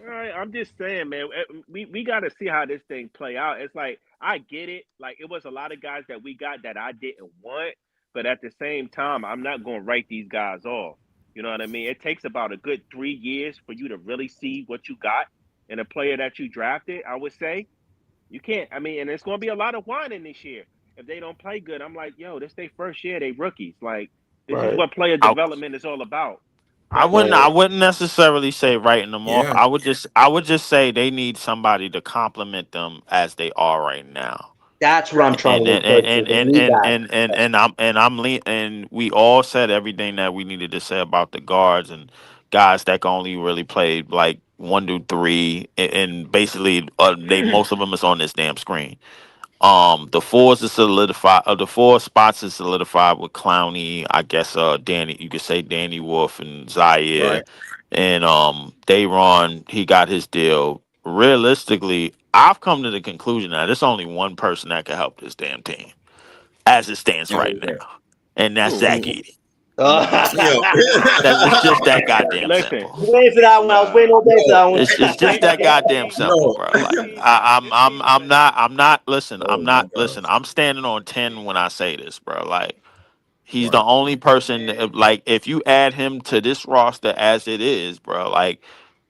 All right, I'm just saying, man. We got to see how this thing play out. It's like I get it. Like it was a lot of guys that we got that I didn't want, but at the same time, I'm not going to write these guys off. You know what I mean? It takes about a good 3 years for you to really see what you got in a player that you drafted. I would say you can't. I mean, and it's going to be a lot of whining this year if they don't play good. I'm like, yo, this their first year. They rookies. Like this is Right. what player I, development is all about. I But wouldn't. Right. I wouldn't necessarily say writing them off. Yeah. I would just say they need somebody to complement them as they are right now. That's what I'm trying to refer to. They need that. And we all said everything that we needed to say about the guards and guys that can only really played like 1 through 3, and basically they most of them is on this damn screen. The fours is solidified. The four spots is solidified with Clowney. I guess Danny. You could say Danny Wolf and Zaire, Right. and Dayron. He got his deal. Realistically, I've come to the conclusion that there's only one person that can help this damn team as it stands Yeah. right now, and that's who? Zach Who- Edey. Yo. That it's just that goddamn Listen, simple. Waiting for that one. I was nah. waiting all day for that one. It's just that This goddamn team, simple, No. bro. this Like team, this team is a I'm not. Listen, Oh my listen. gosh. I'm standing on 10 when I say this, bro. Like he's the Right. only person. man. Like if you add him to this roster as it is, bro. Like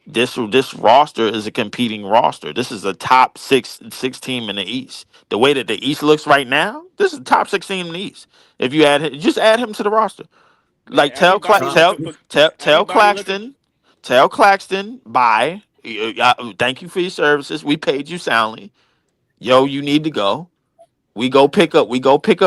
this roster is a competing roster. This is a top six team in the East. The way that the East looks right now, this is the top 16 in the East. If you add him, just add him to the roster. Man, Like everybody Top. looking for Tell everybody looking. Claxton, tell Claxton, bye. Thank you for your services. We paid you soundly. Yo, you need to go. We go pick up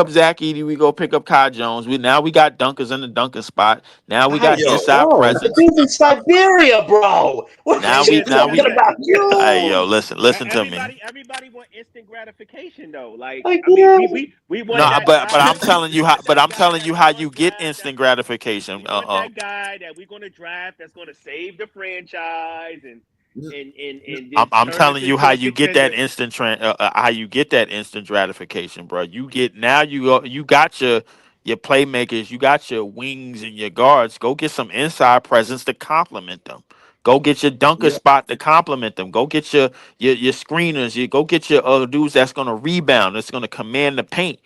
Zach Edey. We go pick up Kai Jones. We got dunkers in the dunker spot. Now we got Guys, Yo. inside bro, the presence. dude's in Siberia, bro. What Now are Yeah, you we this is now what I'm talking we saying. about? Hey yo, Dude, listen to me. Everybody want instant gratification though. Like like, I mean, we No, want that but guy. I'm telling you how. We want But that I'm guy telling you that's how on you get draft. instant gratification. We want that guy that we're going to draft that's going to save the franchise and just I'm turn telling us you how into a you get that contender. how you get that instant gratification, bro. You get now you got your playmakers, you got your wings and your guards. Go get some inside presence to complement them. Go get your dunker Yeah. spot to complement them. Go get your screeners. You go get your dudes that's gonna rebound. That's gonna command the paint.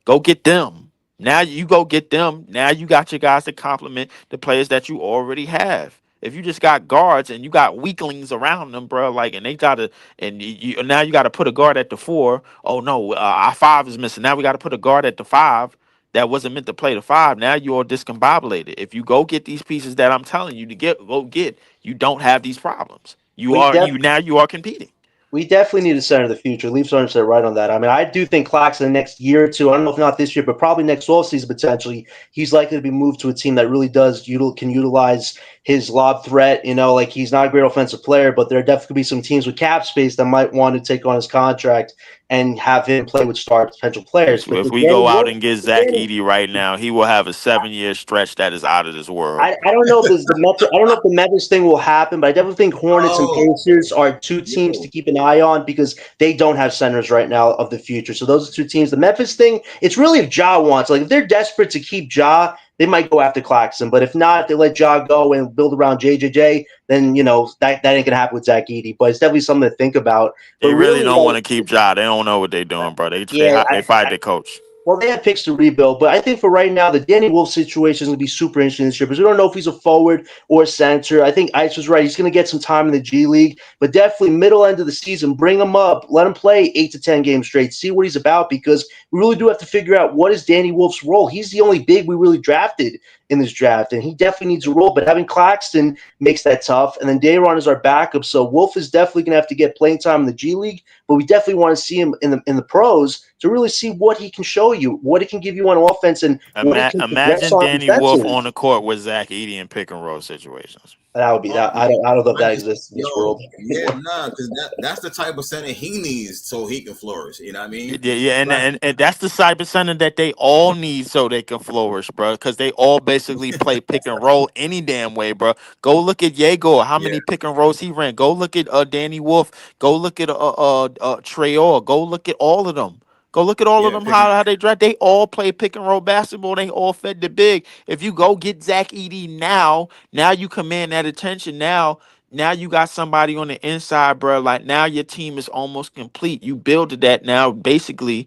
Go get them. Now you go get them. Now you got your guys to complement the players that you already have. If you just got guards and you got weaklings around them, bro, like, and they gotta, and now you got to put a guard at the 4. Oh no, our 5 is missing. Now we got to put a guard at the 5 that wasn't meant to play the 5. Now you're discombobulated. If you go get these pieces that I'm telling you to go get, you don't have these problems. we def You are competing. we definitely need a center of the future. Leafs aren't right on that. I mean, I do think Claxton in the next year or two, I don't know if not this year, but probably next offseason potentially, he's likely to be moved to a team that really can utilize his lob threat. Like he's not a great offensive player, but there definitely be some teams with cap space that might want to take on his contract and have him play with star potential players. But If the we Danny go out Wolf, and get Zach Edey right now, he will have a 7-year stretch that is out of this world. I don't know if this, the Memphis, I don't know if the Memphis thing will happen, but I definitely think Hornets and Oh, Pacers are two teams to yo, keep an eye on because they don't have centers right now of the future. So those are two teams. The Memphis thing, it's really if Ja wants. Like if they're desperate to keep Ja, they might go after Claxton. But if not, if they let Ja go and build around JJJ, then that ain't gonna happen with Zach Edey. But it's definitely something to think about. But They really really, don't want like, to keep Ja. They don't know what they're doing, bro. yeah, They fired their coach. well, they have picks to rebuild, but I think for right now, the Danny Wolf situation is going to be super interesting this year because we don't know if he's a forward or a center. I think Ice was right. He's going to get some time in the G League, but definitely middle end of the season, bring him up, let him play 8 to 10 games straight, see what he's about because we really do have to figure out what is Danny Wolf's role. He's the only big we really drafted in this draft, and he definitely needs a role, but having Claxton makes that tough, and then Dayron is our backup, so Wolf is definitely going to have to get playing time in the G League, but we definitely want to see him in the pros to really see what he can show you, what he can give you on offense, and what he can progress Imagine on Danny Wolf defensively. on the court with Zach Edey in pick and roll situations. That would be that. man, I don't know if I that just exists in this yo, world. yeah, nah, because that's the type of center he needs so he can flourish. You know what I mean? Yeah, yeah, Like, and that's the cyber center that they all need so they can flourish, bro. Because they all basically play pick and roll any damn way, bro. Go look at Jago, how yeah, many pick and rolls he ran. Go look at Danny Wolf. Go look at Trayor. Go look at all of them. Go look at all of yeah, them. picking. How they draft. They all play pick and roll basketball. They all fed the big. If you go get Zach Edey now you command that attention. Now you got somebody on the inside, bro. Like now your team is almost complete. You build that now. Basically,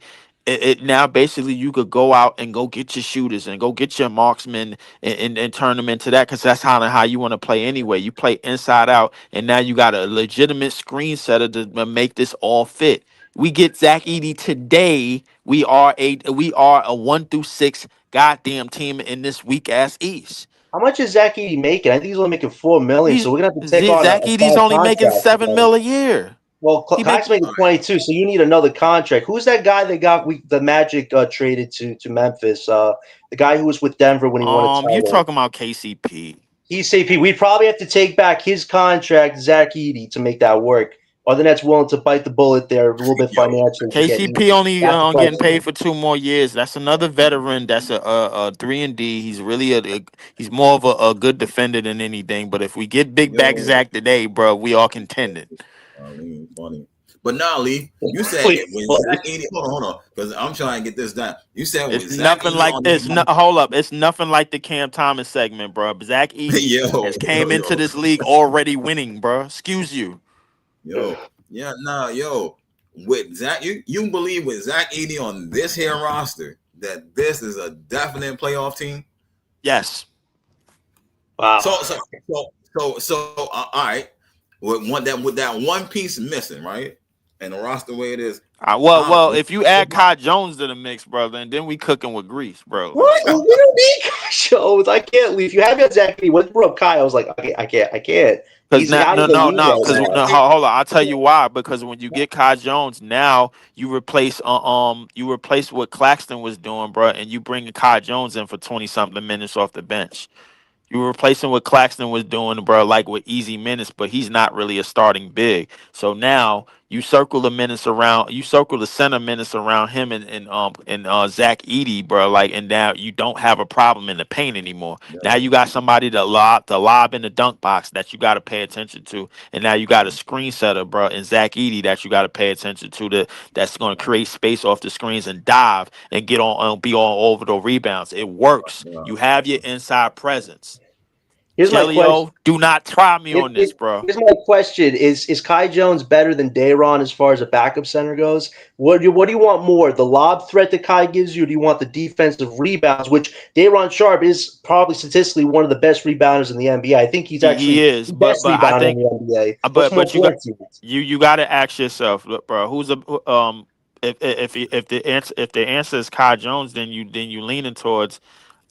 now basically you could go out and go get your shooters and go get your marksmen and turn them into that because that's how you want to play anyway. You play inside out, and now you got a legitimate screen setter to make this all fit. We get Zach Edey today. We are a 1 through 6 goddamn team in this weak ass East. How much is Zach Edey making? I think he's only making $4 million, He's so we're gonna have to take on Zach a Edey's five only making contract for 7 mil him. a year. Well, He make Cox making 22, so you need another contract. Who's that guy that got the Magic traded to Memphis? The guy who was with Denver when he won a you title. talking about KCP? He's CP. We'd probably have to take back his contract, Zach Edey, to make that work. Or the Nets willing to bite the bullet there a little bit Yo, financially to get KCP Edey. only That's the getting question. paid for 2 more years. That's another veteran. That's a 3 and D. He's really he's more of a good defender than anything. But if we get big back yo, Zach today, bro, we all contended. funny. But now, Lee, you said Really it when funny. Zach 80. Hold on, because I'm trying to get this down. You said It's with Zach nothing 80 like on it's the not. Hold up, it's nothing like the Cam Thomas segment, bro. Zach Edey has came into yo, this league already winning, bro. Excuse you. yeah, nah, yo, with Zach, you believe with Zach 80 on this here roster that this is a definite playoff team? Yes. So, Wow. so, all right. With that one piece missing, right, and the roster the way it is, how Well, if you add Kai Jones to the mix, brother, and then we cooking with grease, bro. What? We don't need Kai shows. I can't leave. You have me on Zach Edey. Once you brought up Kai, I was like, I can't. Because He's now, out no, of the no, league no. right Because now. hold on, I'll tell you why. Because when you get Kai Jones, now you replace what Claxton was doing, bro, and you bring Kai Jones in for 20 something minutes off the bench. You replacing what Claxton was doing, bro, like with easy minutes, but he's not really a starting big. So now you circle the center minutes around him and Zach Edey, bro. Like, and now you don't have a problem in the paint anymore. Now you got somebody to lob in the dunk box that you got to pay attention to, and now you got a screen setter, bro, and Zach Edey that you got to pay attention to. That's going to create space off the screens and dive and get on be all over the rebounds. It works. You have your inside presence. Here's my question. Jelly-O, do not try me on this, bro. Here's my question: Is Kai Jones better than Dayron as far as a backup center goes? What do you want more? The lob threat that Kai gives you, or do you want the defensive rebounds? Which Dayron Sharp is probably statistically one of the best rebounders in the NBA. I think he's He actually is, the but best I rebounder in think, the NBA. What's more but important to you? you got to ask yourself, look, bro, who's a if the answer is Kai Jones, then you leaning towards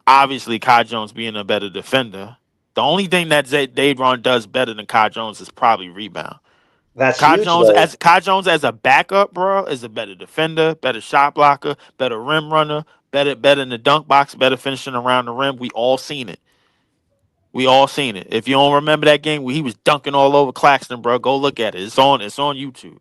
obviously Kai Jones being a better defender. The only thing that Davion does better than Kai Jones is probably rebound. That's huge, though. Kai Jones as a backup, bro, is a better defender, better shot blocker, better rim runner, better in the dunk box, better finishing around the rim. We all seen it. We all seen it. If you don't remember that game where he was dunking all over Claxton, bro, go look at it. It's on YouTube.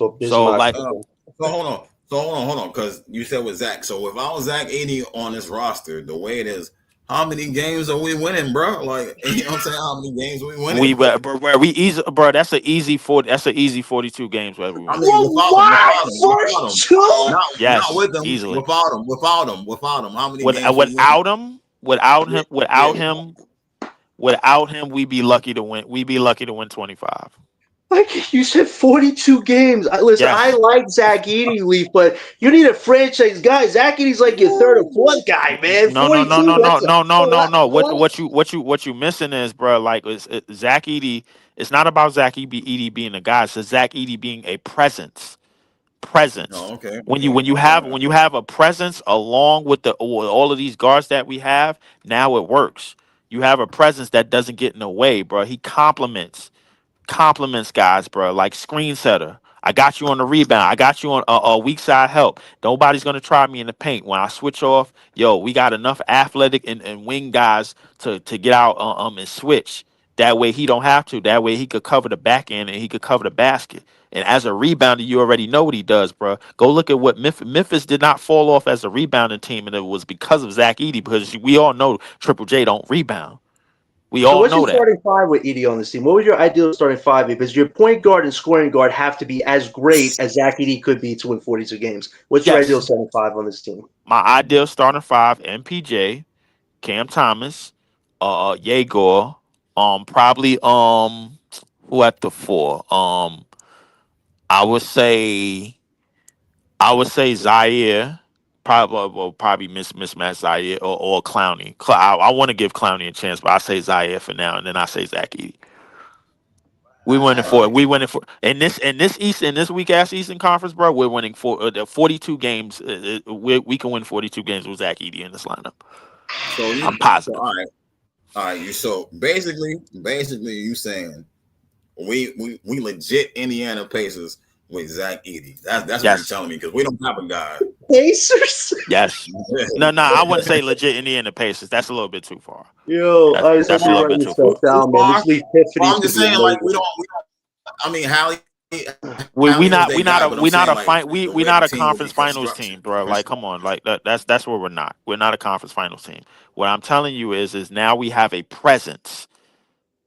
So this is So my like opinion. So hold on, because you said with Zach. So if I was Zach 80 on this roster, the way it is, how many games are we winning, bro? Like, you know what I'm saying? How many games are we we winning? where we easy, bro. That's an easy 40. That's an easy 42 games where we I win. mean, Well, what? without him, 42? not Yes, with him, easily. without him. How many games we winning? Without him, without Yeah, him, yeah. without him, we'd be lucky to win. We'd be lucky to win 25. Like you said, 42 games. Listen, I Yes. like Zach Eady, Leaf, but you need a franchise guy. Zach Eady's like your third or fourth guy, man. No, no, no, 42, no, no, that's no, no, a no, lot. no. What you missing is, bro. Like, Zach Eady. It's not about Zach Eady being a guy. It's Zach Eady being a presence. Oh, okay, When you okay, when you okay. have when you have a presence along with with all of these guards that we have, now it works. You have a presence that doesn't get in the way, bro. He compliments guys, bro. Like screen setter. I got you on the rebound. I got you on a weak side help. Nobody's gonna try me in the paint. When I switch off, yo, we got enough athletic and wing guys to get out and switch. That way he don't have to. That way he could cover the back end and he could cover the basket. And as a rebounder, you already know what he does, bro. Go look at what Memphis did not fall off as a rebounding team, and it was because of Zach Eady. Because we all know Triple J don't rebound. We So all what's your know that. starting five with Edie on this team? What would your ideal starting five be? Because your point guard and scoring guard have to be as great as Zach Edie could be to win 42 games. What's your ideal Yes. starting five on this team? My ideal starting five: MPJ, Cam Thomas, Yegor, probably who at the four? I would say Zaire, probably mismatch Zaire or Clowney. I want to give Clowney a chance, but I say Zaire for now, and then I say Zach Edey. All right. We winning for in this weak ass Eastern Conference, bro. We're winning for 42 games. We can win 42 games with Zach Edey in this lineup. So I'm so positive. all right. You so basically, you saying we legit Indiana Pacers with Zach Edey. That's what you're Yes. telling me because we don't have a guy. Pacers? Yes. No, no, I wouldn't say legit Indiana Pacers. That's a little bit too far. Yo, That's I that's let a me little write bit this too stuff far. Too down, man. far. This Leaf Well, Tiffany's I'm could just be saying, like amazing. I mean, Hallie We is not their guy, but I'm we not saying a like we the we way the not a team would be conference finals team, bro. Like, come on, like that's where we're not. We're not a conference finals team. What I'm telling you is now we have a presence.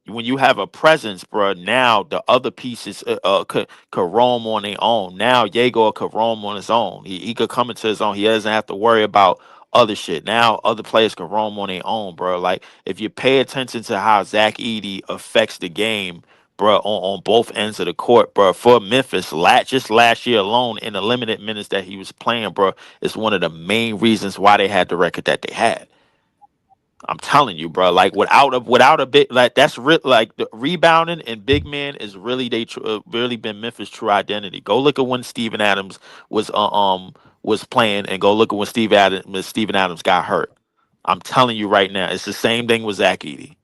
When you have a presence, bro, now the other pieces could roam on their own. Now Jaeger could roam on his own. He could come into his own. He doesn't have to worry about other shit. Now other players can roam on their own, bro. Like if you pay attention to how Zach Edey affects the game, bro, on both ends of the court, bro. For Memphis, just last year alone, in the limited minutes that he was playing, bro, is one of the main reasons why they had the record that they had. I'm telling you, bro. Like without a big like like the rebounding and big man is really really been Memphis' true identity. Go look at when Steven Adams was playing, and go look at when Steven Adams got hurt. I'm telling you right now, it's the same thing with Zach Edey.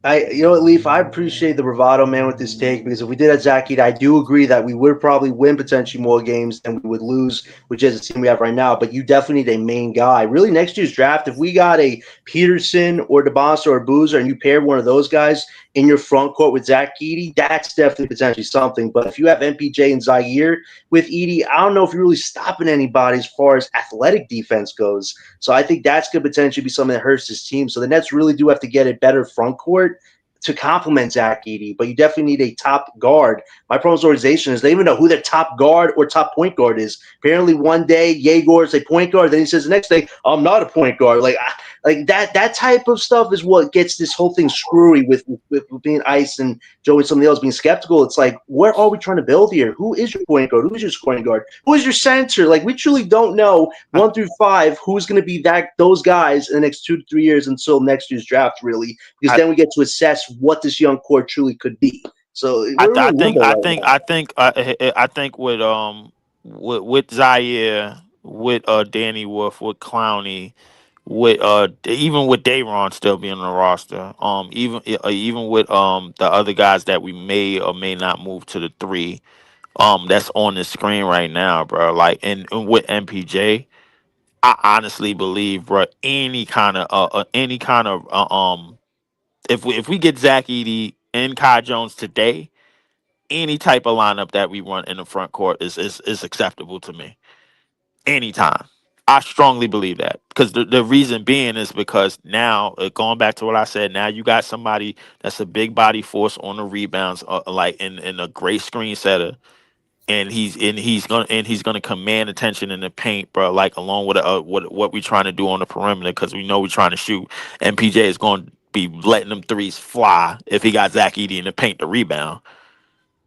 You know what, Leaf? I appreciate the bravado, man, with this take because if we did have Zach Eady, I do agree that we would probably win potentially more games than we would lose, which is the team we have right now. But you definitely need a main guy. Really, next year's draft, if we got a Peterson or DeBosa or Boozer and you paired one of those guys in your front court with Zach Eady, that's definitely potentially something. But if you have MPJ and Zaire with Eady, I don't know if you're really stopping anybody as far as athletic defense goes. So I think that's going to potentially be something that hurts this team. So the Nets really do have to get a better front court to complement Zach Edey, but you definitely need a top guard. My problem with the organization is they even know who their top guard or top point guard is. Apparently, one day Yegor is a point guard, then he says the next day, "I'm not a point guard." Like that type of stuff is what gets this whole thing screwy with being Ice and Joe and somebody else being skeptical. It's like, where are we trying to build here? Who is your point guard? Who is your scoring guard? Who is your center? Like we truly don't know 1 through 5 who's going to be those guys in the next 2 to 3 years until next year's draft, really, because I then we get to assess what this young core truly could be. So we're in limbo right now. I think with Zaire, with Danny Wolf, with Clowney, with even with Dayron still being on the roster, even with the other guys that we may or may not move to the three, that's on the screen right now, bro. Like and with MPJ, I honestly believe, bro, any kind of if we get Zach Edey and Kai Jones today, any type of lineup that we run in the front court is acceptable to me. Anytime. I strongly believe that because the reason being is because now going back to what I said, now you got somebody that's a big body force on the rebounds, like in a great screen setter, and he's gonna command attention in the paint, bro. Like along with what we trying to do on the perimeter because we know we're trying to shoot, and PJ is going to be letting them threes fly if he got Zach Edey in the paint to rebound.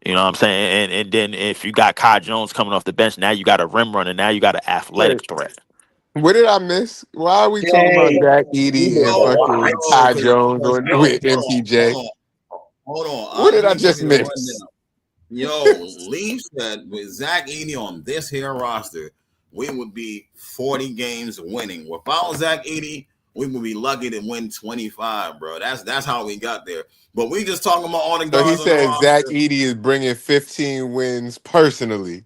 You know what I'm saying? And then if you got Kai Jones coming off the bench, now you got a rim runner. Now you got an athletic threat. What did I miss? Why are we talking about Jay, Zach you Edey and missed a fucking lot. Yo, Ty Jones cause on yo, with MPJ? hold on. What I'll did I just give just you the miss? rundown. Yo, Lee said with Zach Edey on this here roster, we would be 40 games winning. Without Zach Edey, we would be lucky to win 25, bro. That's how we got there. But we just talking about all the So he guards on the said Zach roster. Edey is bringing 15 wins personally.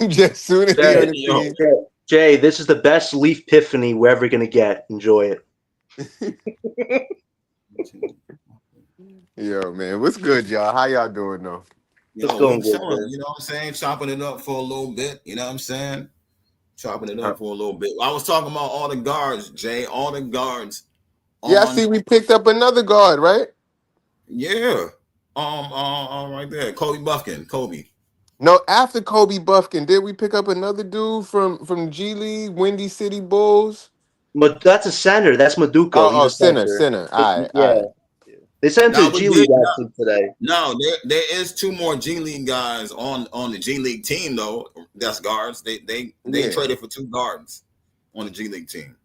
Just soon as he Jay, on the Yo, team. Jay, this is the best Leaf epiphany we're ever gonna get. Enjoy it. Yo, man, what's good, y'all? How y'all doing though? It's we going good, chilling, Jay. you know what I'm saying? Chopping it up for a little bit, you know what I'm saying? Chopping it Uh, up for a little bit. I was talking about all the guards, Jay, all the guards Yeah, I see on, we picked up another guard, right? yeah. Right there. Kobe Buffkin. Kobe. No, after Kobe Buffkin, did we pick up another dude from G League, Windy City Bulls? But that's a center. That's Maduko. He's Oh, a center. center. All right, Yeah, all right. they sent him to Now the we G did League actually today. no, there is two more G League guys on the G League team though. That's guards. They Yeah. traded for two guards on the G League team.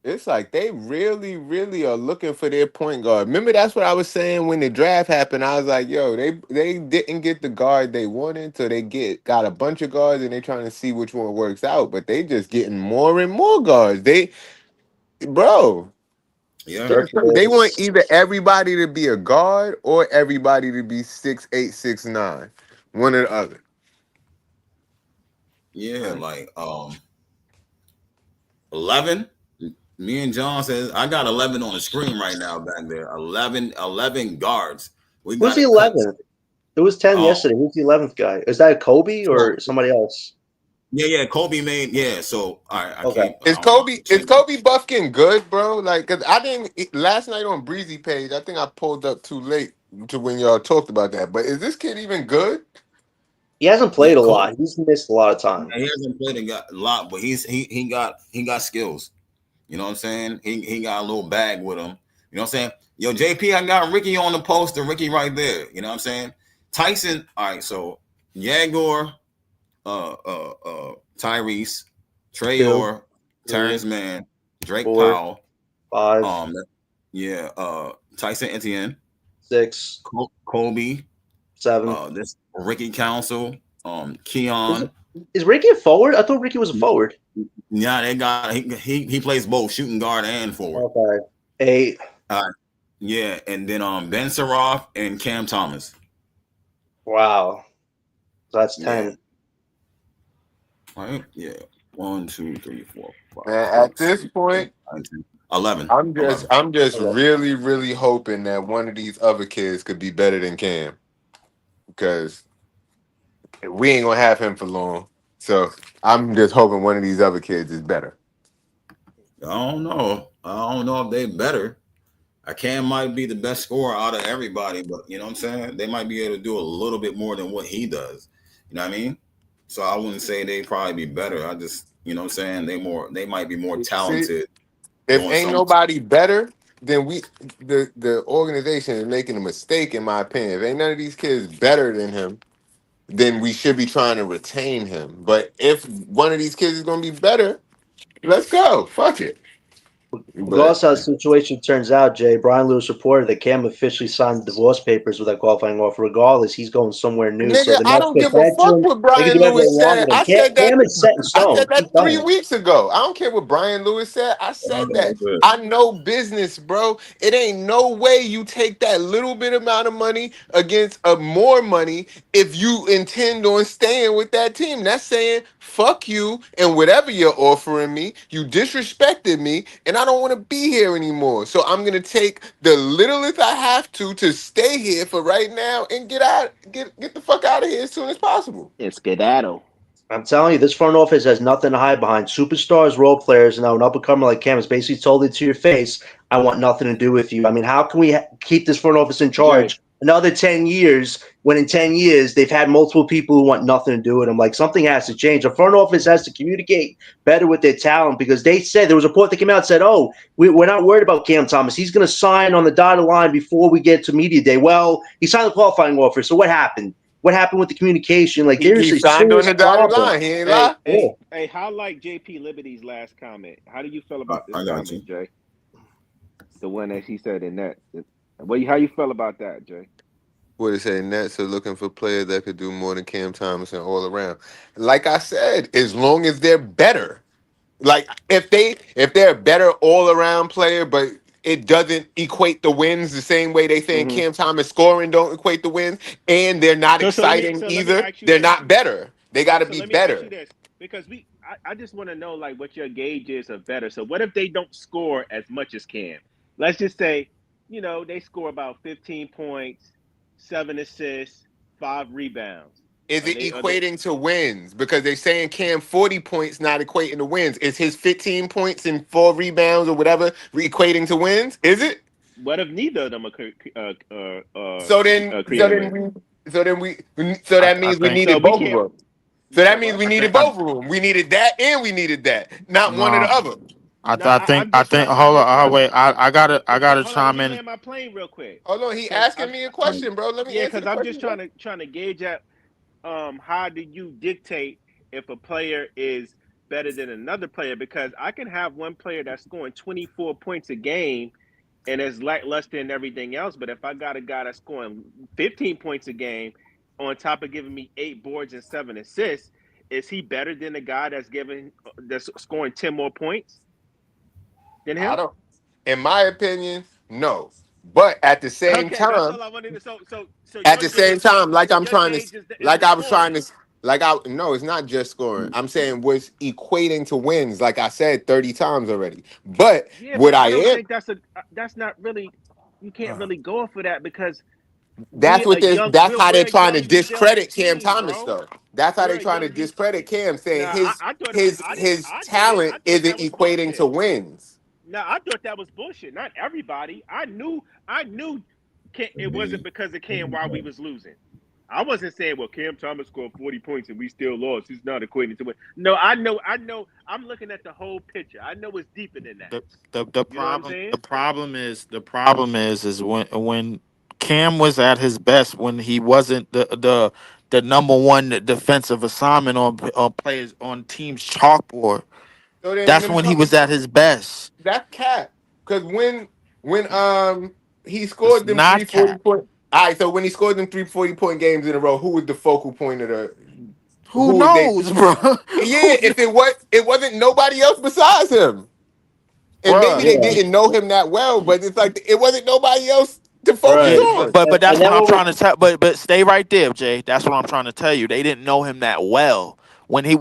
It's like they really, really are looking for their point guard. Remember, that's what I was saying when the draft happened. I was like, "Yo, they didn't get the guard they wanted, so they got a bunch of guards, and they trying to see which one works out. But they just getting more and more guards. Bro, Yeah. they want Circulates. either everybody to be a guard or everybody to be 6'8", 6'9", one or the other. Yeah, like 11. Me and John says I got 11 on the screen right now back there. 11 guards. We Who's got the to cut. 11th? It was 10 Um, yesterday. Who's the 11th guy? Is that Kobe so or somebody else? yeah. Kobe made So all right, I Okay. can't. Is I don't know. Kobe Buffkin good, bro? Like, cause I didn't last night on Breezy page. I think I pulled up too late to when y'all talked about that. But is this kid even good? He hasn't Yeah, played a Kobe. lot. He's missed a lot of time. He hasn't played a lot, but he got skills. You know what I'm saying? He got a little bag with him. You know what I'm saying? Yo, JP, I got Ricky on the poster. Ricky right there. You know what I'm saying? Tyson. All right, so Yagor, Tyrese, Two, Trayor, Terrence three, Mann, Drake 4, Powell. 5, Um, yeah. Tyson Etienne, 6, Kobe. 7. This Ricky Council. Is, Keon. is Ricky a forward? I thought Ricky was a forward. Yeah, they got he plays both shooting guard and forward. Okay. 8. Uh, yeah, and then Ben Saroff and Cam Thomas. Wow. That's Yeah, 10. right. Yeah, 1, 2, 3, 4, 5, Man, at 6, this 7, 8, point, 9, 10, 11. I'm 11. just Okay. really, really hoping that one of these other kids could be better than Cam because we ain't gonna have him for long. So I'm just hoping one of these other kids is better. I don't know if they better. I Cam might be the best scorer out of everybody, but you know what I'm saying? They might be able to do a little bit more than what he does. You know what I mean? So I wouldn't say they probably be better. I just, you know what I'm saying? They might be more See, talented if doing ain't something. nobody better, then the organization is making a mistake, in my opinion. If ain't none of these kids better than him, then we should be trying to retain him. But if one of these kids is gonna be better, let's go. Fuck it. But Regardless how the situation turns out, Jay, Brian Lewis reported that Cam officially signed divorce papers with that qualifying offer. Regardless, he's going somewhere new. So nigga, the I Nets don't could give a bench fuck him. what They could Brian do whatever they Lewis want said. with him. Cam is set in I said stone. that Keep 3 going. weeks ago. I don't care what Brian Lewis said. I said that. I know business, bro. It ain't no way you take that little bit amount of money against more money if you intend on staying with that team. That's saying fuck you and whatever you're offering me. You disrespected me, and I don't want to be here anymore. So I'm gonna take the littlest I have to stay here for right now and get the fuck out of here as soon as possible. And skedaddle. I'm telling you, this front office has nothing to hide behind. Superstars, role players, and now an up and comer like Cam has basically told it to your face, I want nothing to do with you. I mean, how can we keep this front office in Jay. charge another 10 years when in 10 years they've had multiple people who want nothing to do with them? Like, something has to change. The front office has to communicate better with their talent because they said there was a report that came out and said, oh, we're not worried about Cam Thomas. He's going to sign on the dotted line before we get to media day. Well, he signed the qualifying offer. So what happened? What happened with the communication? Like, He there's a signed on serious the dotted problem. line. He ain't Hey, lie. Yeah. hey, how like JP Liberty's last comment? How do you feel about this I got you. comment, Jay? The one that he said in that. How you feel about that, Jay? What it say? Nets are looking for players that could do more than Cam Thomas and all around. Like I said, as long as they're better. Like if they're a better all around player, but it doesn't equate the wins the same way they think Mm-hmm. Cam Thomas scoring don't equate the wins, and they're not So let me exciting so let me either. ask you They're this. not better. They got to So be let me ask you better. this because I just want to know like what your gauge is of better. So what if they don't score as much as Cam? Let's just say, they score about 15 points, 7 assists, 5 rebounds. Is Are it they are they equating to wins? Because they're saying Cam 40 points not equating to wins. Is his 15 points and 4 rebounds or whatever equating to wins? Is it? what if neither of them are So then, so creating then wins? so I, that I means we think So needed we both of can't. them. You So that said means what? we I needed think I both of them. We needed that and we needed that. Not one or the no. other. No, I'm I just think trying. I'm hold on. just Oh, trying to. wait. I So gotta hold on. Let chime me in. land my plane real quick. Hold on, he Cause asking I'm me a question, bro. Let me yeah. answer Cause the I'm question, just bro. trying to gauge at how do you dictate if a player is better than another player? Because I can have one player that's scoring 24 points a game and is lackluster in everything else. But if I got a guy that's scoring 15 points a game on top of giving me 8 boards and 7 assists, is he better than the guy that's scoring 10 more points than I him? don't. In my opinion, no. But Okay, that's all I wanted to. So at your the same gauge is time, like I'm your trying to, gauge is like the I was trying scoring. to, like I no, it's not just scoring. I'm saying was equating to wins, like I said 30 times already. But Yeah, what but I I don't am, think that's not really. You can't really go off of that because that's what this, that's how they're we're a trying to young rebuilding discredit Cam team, Thomas, bro. though. That's how We're they're a trying to young. discredit Cam, saying Now I thought his I talent thought that isn't was equating to bullshit. wins. No, I thought that was bullshit. Not everybody. I knew it wasn't because of Cam why we was losing. I wasn't saying, well, Cam Thomas scored 40 points and we still lost. He's not equating to win. No, I know. I'm looking at the whole picture. I know it's deeper than that. The You know what I'm problem saying? the problem is when Cam was at his best when he wasn't the number one defensive assignment on players on teams chalkboard. So then That's them when he was at his best. That's cap. Because when he It's scored them not 340 cap. point. All right, so when he scored them 340 point games in a row, who was the focal point of the Who who was they? knows, bro? Yeah, if it wasn't nobody else besides him. And maybe Bruh. they Yeah. didn't know him that well, but it's like it wasn't nobody else to focus Yeah, Right. on. but And that's what then I'm what trying we to tell. But stay right there, Jay. That's what I'm trying to tell you. They didn't know him that well when he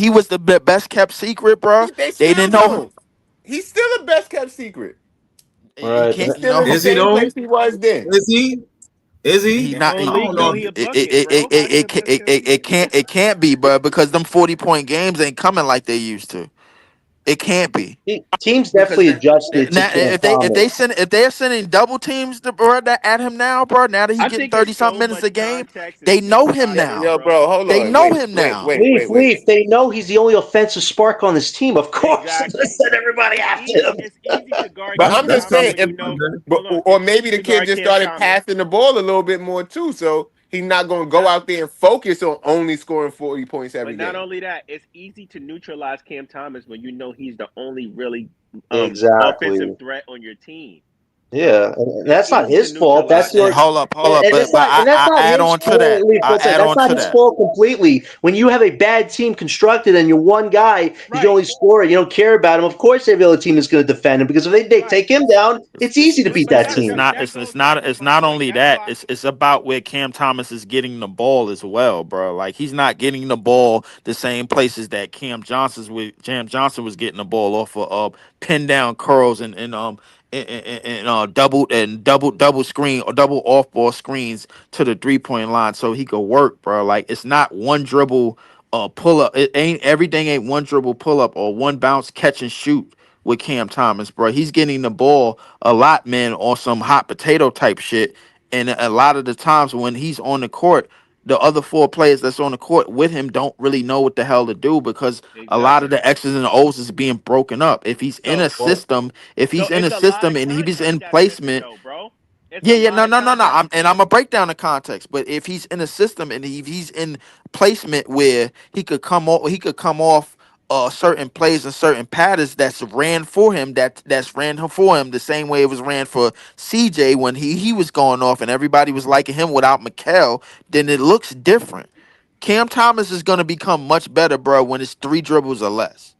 was the best kept secret, bro. They They still didn't know him. don't. He's still a best kept secret. He right. He's can't still in no. the Is he same though? place he was then. Is he? Is He he? not. Your I own don't league know. know He he a it bucket, bro. How he a best kept secret? it can't be, bro, because them 40-point games ain't coming like they used to. It can't be. teams Because definitely adjusted to now Cam Thomas. if they're sending double teams to bro at him now, bro, now that he I getting think it's 30 something so minutes a much game, context and they know sample him sizes, now. Yo, bro. bro, hold They on. know Wait, him wait, now. wait, Leaf, wait, wait. Leaf. They know he's the only offensive spark on this team. Of course, they Exactly. send everybody It's after easy. him. It's easy to guard But That's Cam I'm that's just Thomas coming. saying, when if you know. but Hold on. or It's maybe easy the to kid guard just Cam started Thomas. passing the ball a little bit more too, so he's not going to go Not, out there and focus on only scoring 40 points but every not game. only that, it's easy to neutralize Cam Thomas when you know he's the only really Exactly. offensive threat on your team. Yeah, So and it's that's not easy to his fault. That's neutralize And your that. hold up, hold up. and But that's I not add his on to fault. that. Leaf, I one second. add That's on not to his that. fault completely. When you have a bad team constructed and you're one guy, you can Right, only score it. You don't care about him. Of course, every other team is going to defend him because if they right. take him down, it's easy to beat But that that It's team. that not that it's goes back to it's my not point. only That's that. why. It's about where Cam Thomas is getting the ball as well, bro. Like he's not getting the ball the same places that Cam Johnson was getting the ball off of pin down curls and double screen or double off ball screens to the 3-point line so he could work, bro. Like it's not one dribble pull up. It ain't everything ain't one dribble pull up or one bounce catch and shoot with Cam Thomas, bro. He's getting the ball a lot, man, on some hot potato type shit. And a lot of the times when he's on the court, the other four players that's on the court with him don't really know what the hell to do because a lot of Exactly. the X's and O's is being broken up. If he's in a So Well, system, if so he's in it's a a lot system of and he's context in that's missing placement, though, bro. It's yeah, a yeah, lot no, of no, no, no. context. I'm gonna break down the context. But if he's in a system and he's in placement where he could come off certain plays and certain patterns that's ran for him, that's ran for him the same way it was ran for CJ when he was going off and everybody was liking him without McHale, then it looks different. Cam Thomas is gonna become much better, bro, when it's 3 dribbles or less.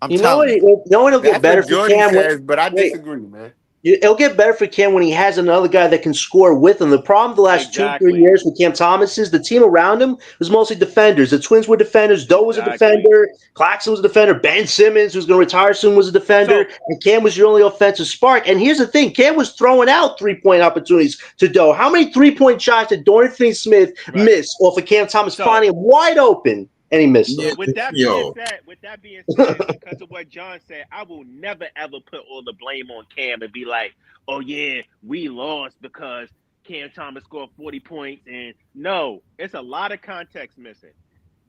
I'm you know what? telling you. You know what? It'll get That's better what for Jordy Cam. says, but I Wait, disagree, man. it'll get better for Cam when he has another guy that can score with him. The problem the last 2, 3 Exactly. years with Cam Thomas is the team around him was mostly defenders. The Twins were defenders. Doe was a Exactly. defender. Claxton was a defender. Ben Simmons, who's going to retire soon, was a defender. So And Cam was your only offensive spark. And here's the thing: Cam was throwing out 3-point opportunities to Doe. How many 3-point shots did Dorian Finney-Smith right. miss off of Cam Thomas So finding him wide open, and he missed Yeah, them? so yo, with that being said, because of what John said, I will never ever put all the blame on Cam and be like, oh yeah, we lost because Cam Thomas scored 40 points. And no, it's a lot of context missing.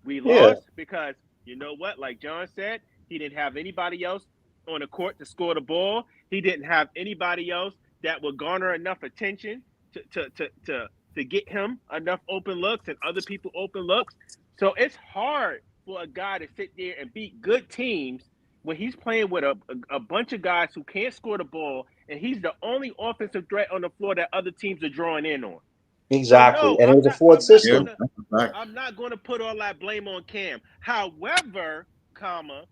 We Yeah, lost because you know what? Like John said, he didn't have anybody else on the court to score the ball. He didn't have anybody else that would garner enough attention to get him enough open looks and other people open looks. So it's hard for a guy to sit there and beat good teams when he's playing with a bunch of guys who can't score the ball and he's the only offensive threat on the floor that other teams are drawing in on. So exactly. no, And it was a flawed yeah, system. that's a fact. I'm not going to put all that blame on Cam. However, comma,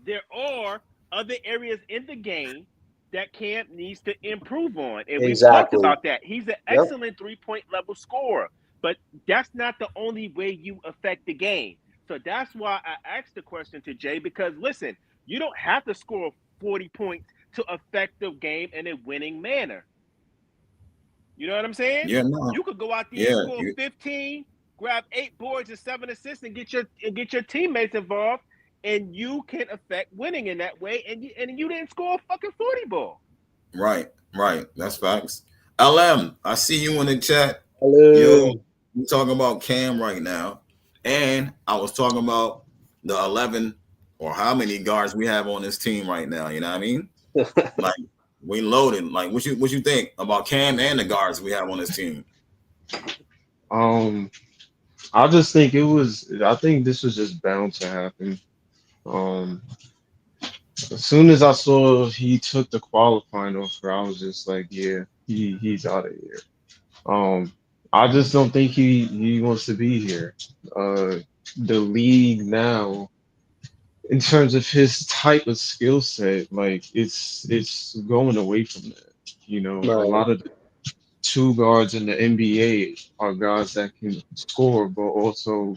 there are other areas in the game that Cam needs to improve on. And we've talked Exactly. about that. He's an Yep. excellent 3-point level scorer, but that's not the only way you affect the game. So that's why I asked the question to Jay because listen, you don't have to score 40 points to affect the game in a winning manner. You know what I'm saying? Yeah, no, You could go out there and yeah, score 15, grab 8 boards and 7 assists, and get your teammates involved, and you can affect winning in that way. And you didn't score a fucking 40 ball. right, right. That's facts. LM, I see you in the chat. Yo, Hello. we talking about Cam right now, and I was talking about the 11 or how many guards we have on this team right now. You know what I mean? Like we loaded. Like what you think about Cam and the guards we have on this team? Um, I just think it was. I think this was just bound to happen. Um, as soon as I saw he took the qualifying offer, I was just like, yeah, he's out of here. Um, I just don't think he wants to be here. The league now, in terms of his type of skill set, like it's going away from that. You know, a Right. lot of the two guards in the NBA are guys that can score, but also,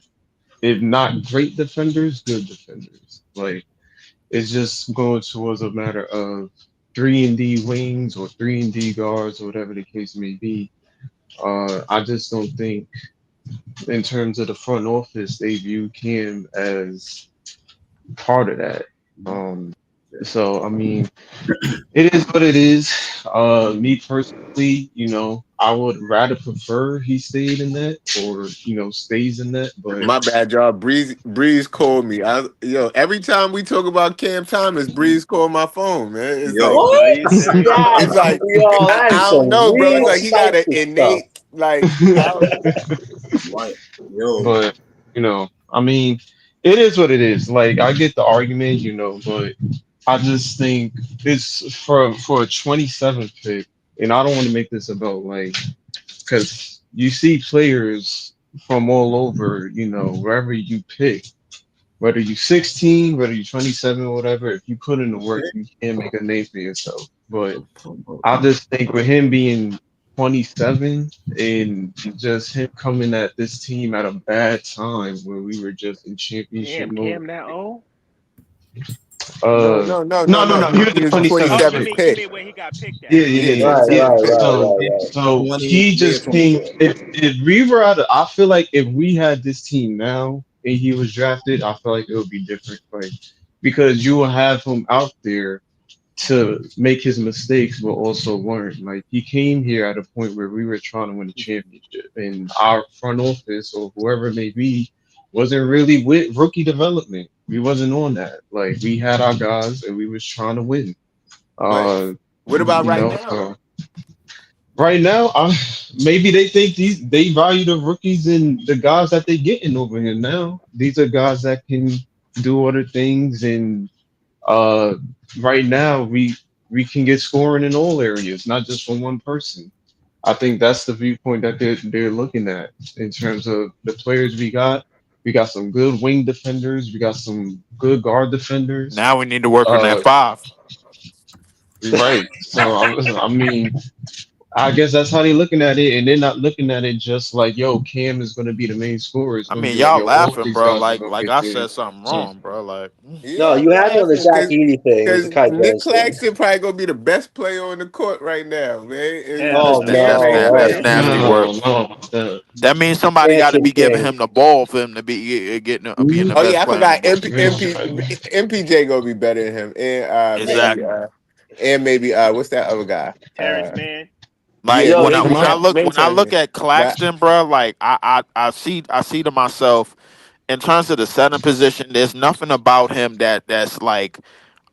if not great defenders, good defenders. Like it's just going towards a matter of 3-and-D wings or 3-and-D guards or whatever the case may be. I just don't think, in terms of the front office, they view Kim as part of that. Um, so I mean, it is what it is. Me personally, I would rather prefer he stayed in that or stays in that. But My bad, y'all. Breeze called me. Every time we talk about Cam Thomas, Breeze called my phone, man. It's like Yo, Are you What? serious? it's That's like yo, that I is don't some know, bro. It's real like he got an psychic stuff. innate right, yo, but I mean, it is what it is. Like I get the argument, but I just think it's for a 27th pick, and I don't want to make this about like because you see players from all over, wherever you pick, whether you 16, whether you 27, whatever. If you put in the work, you can make a name for yourself. But I just think with him being 27 and just him coming at this team at a bad time where we were just in championship Damn, mode. Cam that old? No, Uh, no, no, no, no, no, no. no. He was He the was the 27th Oh, you 27th pick. mean you pick. mean where he got picked Yeah, at? Yeah, yeah, yeah, Right, 27th right, yeah. pick. right, So, right, right. so 20, he yeah, just came. If we were at, I feel like if we had this team now and he was drafted, I feel like it would be different. Like because you will have him out there to make his mistakes, but also learn. Like he came here at a point where we were trying to win a championship, and our front office or whoever it may be wasn't really with rookie development. We wasn't on that. Like we had our guys, and we was trying to win. But Uh, what about right now? so right now, maybe they think they value the rookies and the guys that they getting over here now. These are guys that can do other things, and uh, right now we can get scoring in all areas, not just from one person. I think that's the viewpoint that they're looking at in terms of the players we got. We got some good wing defenders. We got some good guard defenders. Now we need to work on that Uh, 5. right. So I mean, I guess that's how they're looking at it, and they're not looking at it just like, yo, Cam is going to be the main scorer. It's I going to mean, be like, y'all yo, all laughing, these bro. guys are Like going to like get I there. said something So, wrong, bro. Like No, Yeah, I'm you had me on the laughing Zach Edey thing. It was the because Kai Nick Dennis thing. Claxton probably gonna be the best player on the court right now, man. And Hell Oh just no. Cam that's ain't no, that's that's playing. nasty King. work. no, no. That means somebody got Can't to be be giving King. him the ball for him to be being Mhm. the Oh best yeah, I player on the forgot. ball. MPJ gonna be better than him, and maybe Exactly. what's that other guy? Terrence Mann. Like Yeah, Yo, when I maybe when I King. look maybe when I look something. at But Claxton, bro, like I see to myself in terms of the center position. There's nothing about him that's like,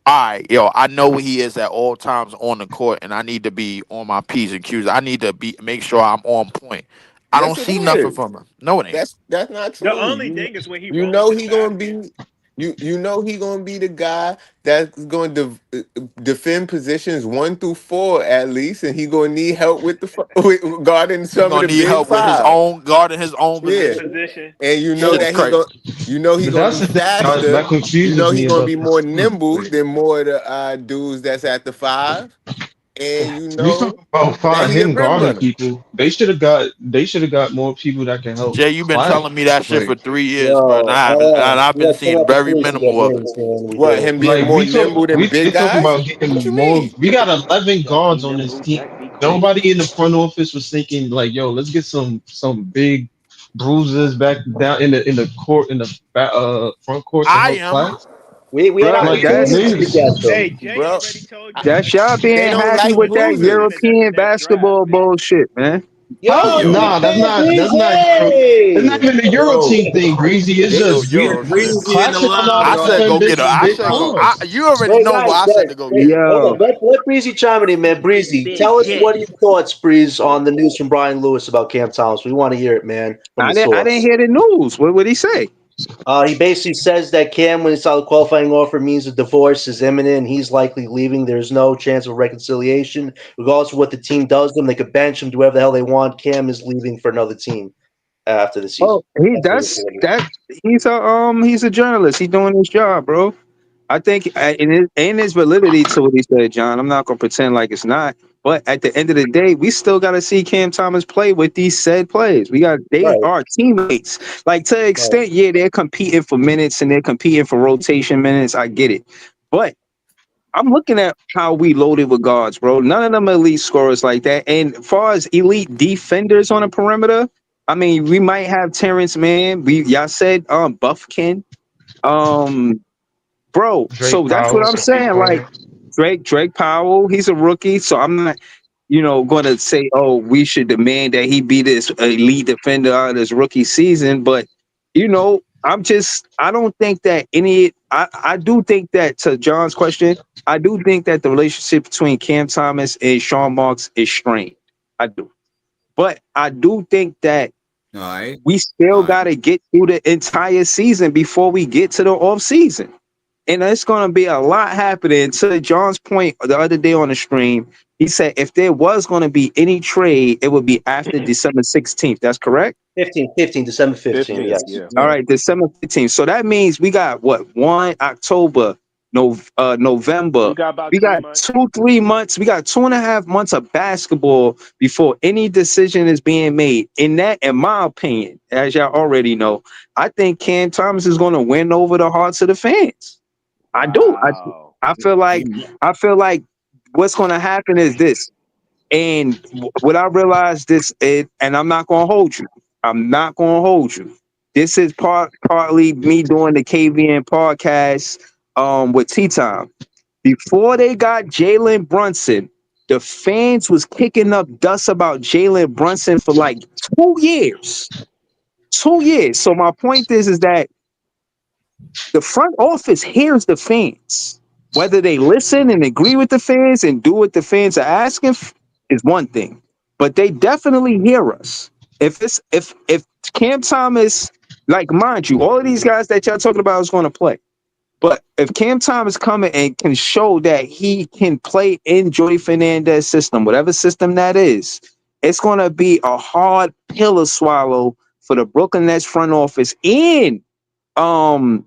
all right, yo, I know where he is at all times on the court, and I need to be on my P's and Q's. I need to be make sure I'm on point. I don't yes, it see nothing is. from him. No, it ain't. That's not The true. only thing is when he You rolling know to the he gonna basket. be he gonna be the guy that's going to defend positions 1 through 4 at least, and he gonna need help with with guarding He some of gonna the need big help with his five. own guarding his own Yeah, position. Position. and Shit is crazy. he But gonna that's be the thing that faster. You know confuses he me gonna about be this more too. nimble Like, than more of the dudes that's at the 5, and you we talk know about that fine he a him rim guarding runner. people. They should have got more people that can help Jay, you've been telling me that Clax. shit for Like, 3 years, bro, and Yo, I've we been gotta check seeing out the very police to get minimal of it. rings, man. We What, do. him being more nimble than they big talking guys? about What getting you more. mean? We got 11 Yo, be guards on this nimble, team. Jack. Be quick. Nobody in the front office was thinking like, yo, let's get some big bruisers back down in the court in the front court to I help am. Clax. We had Bro, Like opportunities that's to niggas, get them. Hey, Jay Bro, already told I- you that's next y'all they being don't happy like with that he's bruisers. winning us the European next draft basketball pick. bullshit, man. how? Yo, Yo, Nah, Breezy, that's not Euro. It's not Breezy. even the Euro Bro, team thing, Breezy. It's this it's little just Euro shit. breezy in the Claxton don't know how lobby, I to y'all. said defend go get big her. Breezy I big said go. Ball. guards. You already Wait, know guys, what I said guys, to go wait, get. hold on. Yo, Let Breezy chime in, man. Breezy, Big tell us hit. what are your thoughts, Breeze, on the news from Brian Lewis about Cam Thomas. We want to hear it, man, from the I didn't source. hear the news. What would he say? He basically says that Cam, when he saw the qualifying offer, means a divorce is imminent and he's likely leaving. There's no chance of reconciliation. Regardless of what the team does to him, they could bench him, do whatever the hell they want. Cam is leaving for another team after the season. Oh, he That's what he that's reported. that he's a journalist. He's doing his job, bro. I think in his validity to what he said, John. I'm not gonna pretend like it's not. But at the end of the day, we still got to see Cam Thomas play with these said players. They Right, are teammates. Like to an right. extent, yeah, they're competing for minutes and they're competing for rotation minutes. I get it, but I'm looking at how we loaded with guards, bro. None of them are elite scorers like that. And as far as elite defenders on the perimeter, I mean, we might have Terrence Mann. Y'all said Buffkin. Um, bro. Drake So that's what Powell, I'm elite saying. Like guard. Drake Powell, he's a rookie, so I'm not, going to say, oh, we should demand that he be this elite defender out of this rookie season. But I don't think that I do think that to John's question, I do think that the relationship between Cam Thomas and Sean Marks is strained. I do, but I do think that All right. we still All right. got to get through the entire season before we get to the off season. and it's going to be a lot happening. To John's point the other day on the stream, he said if there was going to be any trade, it would be after December 16th. That's correct. 15, December 15th. Fifteen, Yes. yeah. All Yeah. right, December 15th. So that means we got what? 1 October, November. We got about We three got months. 2, 3 months. We got 2.5 months of basketball before any decision is being made. In that, in my opinion, as y'all already know, I think Cam Thomas is going to win over the hearts of the fans. I do. Wow. I feel like I feel like what's going to happen is this. And what I realized and I'm not gonna hold you. I'm not gonna hold you. This is partly me doing the KVN podcast with Tea Time. Before they got Jalen Brunson, the fans was kicking up dust about Jalen Brunson for like 2 years. 2 years. So my point is that the front office hears the fans. Whether they listen and agree with the fans and do what the fans are asking is one thing, but they definitely hear us. If Cam Thomas, like mind you, all of these guys that y'all talking about is going to play, but if Cam Thomas coming and can show that he can play in Jordy Fernandez system, whatever system that is, it's going to be a hard pill to swallow for the Brooklyn Nets front office and um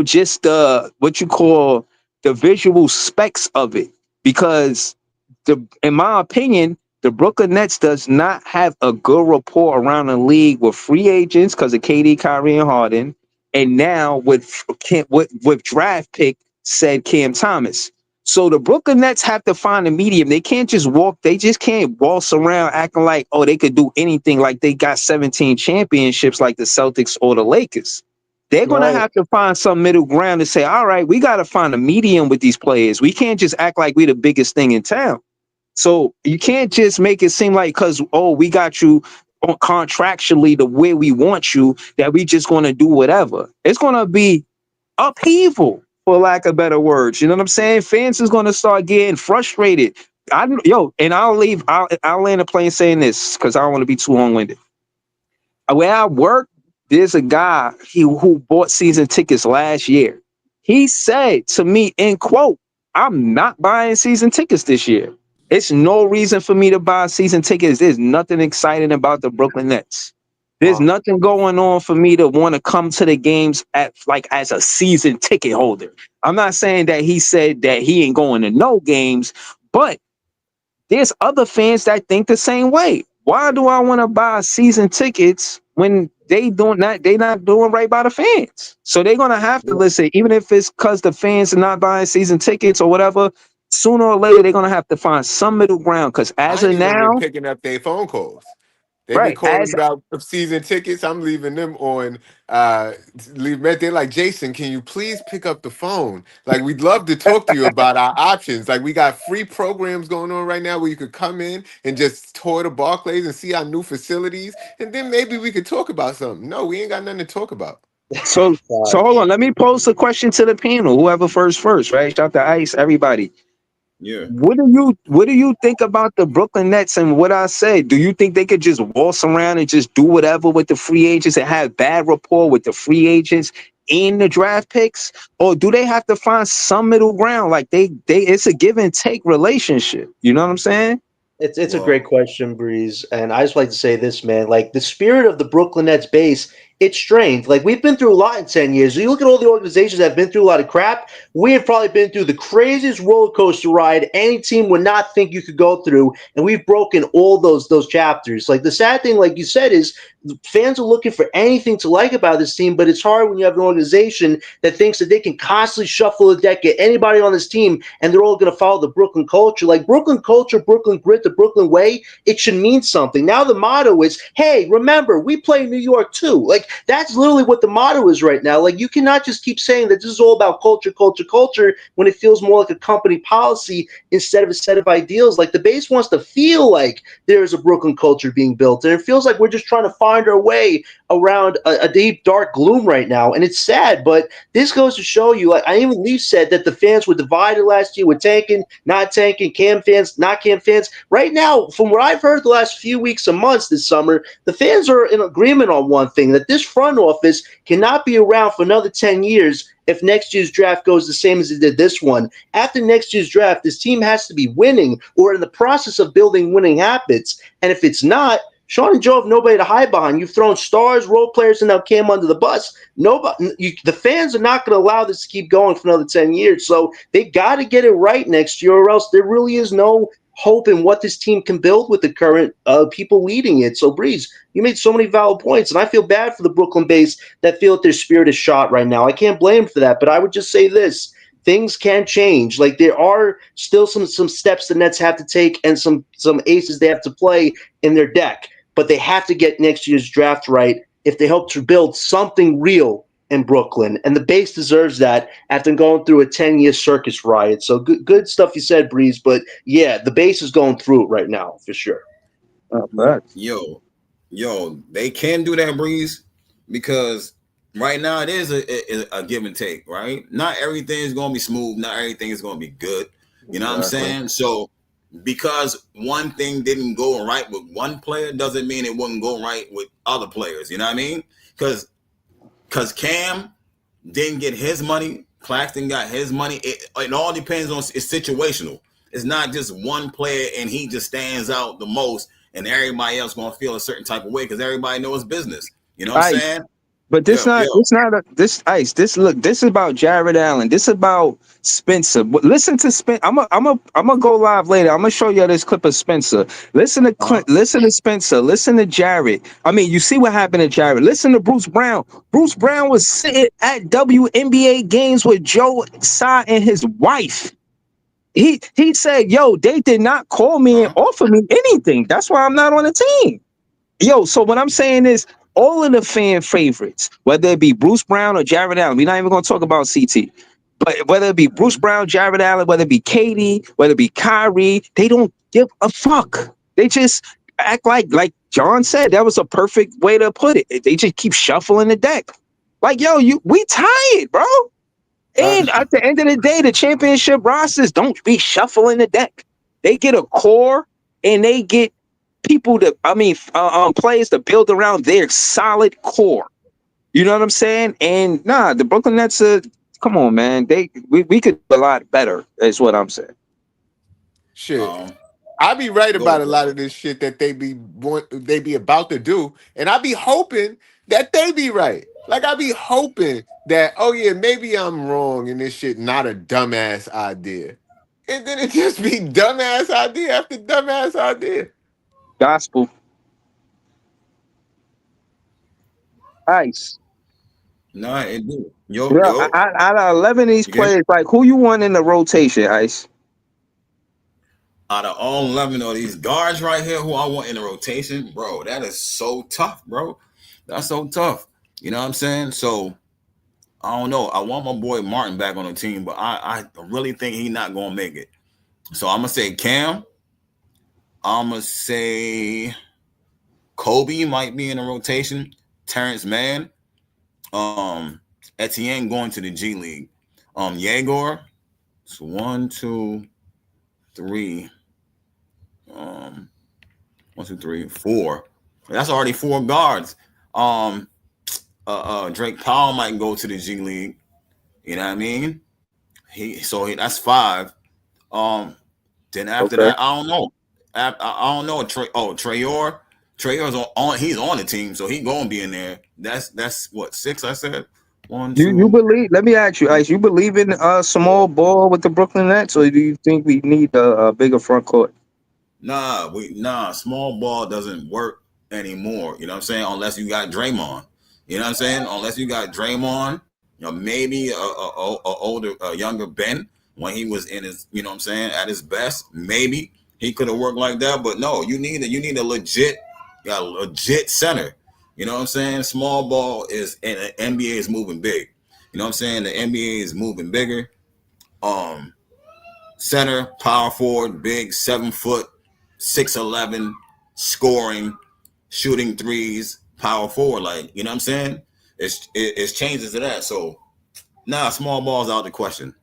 just the what you call the visual specs of it, because in my opinion, the Brooklyn Nets does not have a good rapport around the league with free agents because of KD, Kyrie, and Harden, and now with draft pick said Cam Thomas. So the Brooklyn Nets have to find a medium. They can't just walk. They just can't waltz around acting like, oh, they could do anything, like they got 17 championships like the Celtics or the Lakers. They're going to Right. have to find some middle ground to say, all right, we got to find a medium with these players. We can't just act like we're the biggest thing in town. So you can't just make it seem like because, oh, we got you contractually the way we want you, that we just going to do whatever. It's going to be upheaval, for lack of better words. You know what I'm saying? Fans is going to start getting frustrated. And I'll land a plane saying this because I don't want to be too long-winded. Where I work, there's a guy who bought season tickets last year. He said to me, in quote, I'm not buying season tickets this year. It's no reason for me to buy season tickets. There's nothing exciting about the Brooklyn Nets. There's Wow. nothing going on for me to want to come to the games as a season ticket holder. I'm not saying that he said that he ain't going to no games, but there's other fans that think the same way. Why do I want to buy season tickets when they not doing right by the fans? So they're gonna have to listen, even if it's because the fans are not buying season tickets or whatever. Sooner or later, they're gonna have to find some middle ground. Because as I of ain't even been now, picking up their phone calls. They be right, calling about season tickets. I'm leaving them on. They're like, Jason, can you please pick up the phone? Like, we'd love to talk to you about our options. Like, we got free programs going on right now where you could come in and just tour the Barclays and see our new facilities, and then maybe we could talk about something. No, we ain't got nothing to talk about. so Sorry. so hold on. Let me pose a question to the panel. Whoever first, right? Shout out to Ice, everybody. Yeah. What do you think about the Brooklyn Nets and what I said? Do you think they could just waltz around and just do whatever with the free agents and have bad rapport with the free agents in the draft picks? Or do they have to find some middle ground? Like they it's a give and take relationship. You know what I'm saying? It's a Well, great question, Breeze. And I just like to say this, man. Like the spirit of the Brooklyn Nets base, it's strange. Like we've been through a lot in 10 years. You look at all the organizations that have been through a lot of crap. We have probably been through the craziest roller coaster ride any team would not think you could go through, and we've broken all those chapters. Like the sad thing, like you said, is fans are looking for anything to like about this team, but it's hard when you have an organization that thinks that they can constantly shuffle the deck, get anybody on this team, and they're all going to follow the Brooklyn culture. Like Brooklyn culture, Brooklyn grit, the Brooklyn way, it should mean something. Now the motto is, hey, remember, we play New York too. Like that's literally what the motto is right now. Like you cannot just keep saying that this is all about culture, culture, culture when it feels more like a company policy instead of a set of ideals. Like the base wants to feel like there's a Brooklyn culture being built, and it feels like we're just trying to find our way around a deep, dark gloom right now. And it's sad, but this goes to show you, like I even Leaf said that the fans were divided last year with tanking, not tanking, Cam fans, not Cam fans. right now, from what I've heard the last few weeks and months this summer, the fans are in agreement on one thing, that this front office cannot be around for another 10 years if next year's draft goes the same as it did this one. After next year's draft, this team has to be winning or in the process of building winning habits. And if it's not, Sean and Joe have nobody to hide behind. You've thrown stars, role players, and now Cam under the bus. The fans are not going to allow this to keep going for another 10 years. So they got to get it right next year, or else there really is no hope in what this team can build with the current people leading it. So, Breeze, you made so many valid points, and I feel bad for the Brooklyn base that feel that their spirit is shot right now. I can't blame them for that, but I would just say this. Things can change. Like, there are still some steps the Nets have to take and some aces they have to play in their deck, but they have to get next year's draft right if they hope to build something real in Brooklyn. And the base deserves that after going through a 10-year circus riot. So good stuff you said, Breeze. But yeah, the base is going through it right now for sure. Yo, they can do that, Breeze, because right now it is a give and take, right? Not everything is going to be smooth. Not everything is going to be good. You know what I'm saying? So because one thing didn't go right with one player doesn't mean it wouldn't go right with other players. You know what I mean? Because Cam didn't get his money, Claxton got his money. It all depends on, it's situational. It's not just one player and he just stands out the most and everybody else gonna feel a certain type of way because everybody knows business. You know what I'm saying? But this is about Jared Allen. This is about Spencer. But listen to Spencer. I'm gonna go live later. I'm gonna show you this clip of Spencer. Listen to listen to Spencer. Listen to Jared. I mean, you see what happened to Jared. Listen to Bruce Brown. Bruce Brown was sitting at WNBA games with Joe Tsai and his wife. He said, "Yo, they did not call me and offer me anything. That's why I'm not on the team." Yo, so what I'm saying is, all of the fan favorites, whether it be Bruce Brown or Jared Allen, we're not even going to talk about CT, but whether it be Bruce Brown, Jared Allen, whether it be Katie, whether it be Kyrie, they don't give a fuck. They just act like John said, that was a perfect way to put it. They just keep shuffling the deck. Like, yo, we tired, bro. And at the end of the day, the championship rosters don't be shuffling the deck. They get a core and they get people players to build around their solid core. You know what I'm saying? And the Brooklyn Nets come on, man. We could do a lot better, is what I'm saying. Shit. I be right about a lot of this shit that they be about to do, and I be hoping that they be right. Like, I be hoping that, oh yeah, maybe I'm wrong and this shit not a dumbass idea. And then it just be dumbass idea after dumbass idea. Gospel. Ice. No, it do. Yo. Out of 11 of these players, like, who you want in the rotation, Ice? Out of all 11 of these guards right here, who I want in the rotation, bro, that is so tough, bro. That's so tough. You know what I'm saying? So, I don't know. I want my boy Martin back on the team, but I really think he's not going to make it. So, I'm going to say Cam. I'm going to say Kobe might be in the rotation. Terrence Mann. Etienne going to the G League. Yegor. It's 1, 2, 3. 1, 2, 3, 4. That's already 4 guards. Drake Powell might go to the G League. You know what I mean? That's 5. Then after that, I don't know. I don't know. Trayor. Trayor's on. He's on the team, so he gonna be in there. That's what, 6. I said 1, 2. You believe? Let me ask you, Ice. You believe in small ball with the Brooklyn Nets, or do you think we need a bigger front court? Nah. Small ball doesn't work anymore. You know what I'm saying? Unless you got Draymond. You know what I'm saying? Unless you got Draymond, maybe a younger Ben when he was in his, you know what I'm saying, at his best. Maybe he could have worked like that, but no, you need a legit center. You know what I'm saying? Small ball is, and the NBA is moving big. You know what I'm saying? The NBA is moving bigger. Center, power forward, big, 7 foot, 6'11", scoring, shooting threes, power forward. Like, you know what I'm saying? It's changes to that. So, small ball's out the question.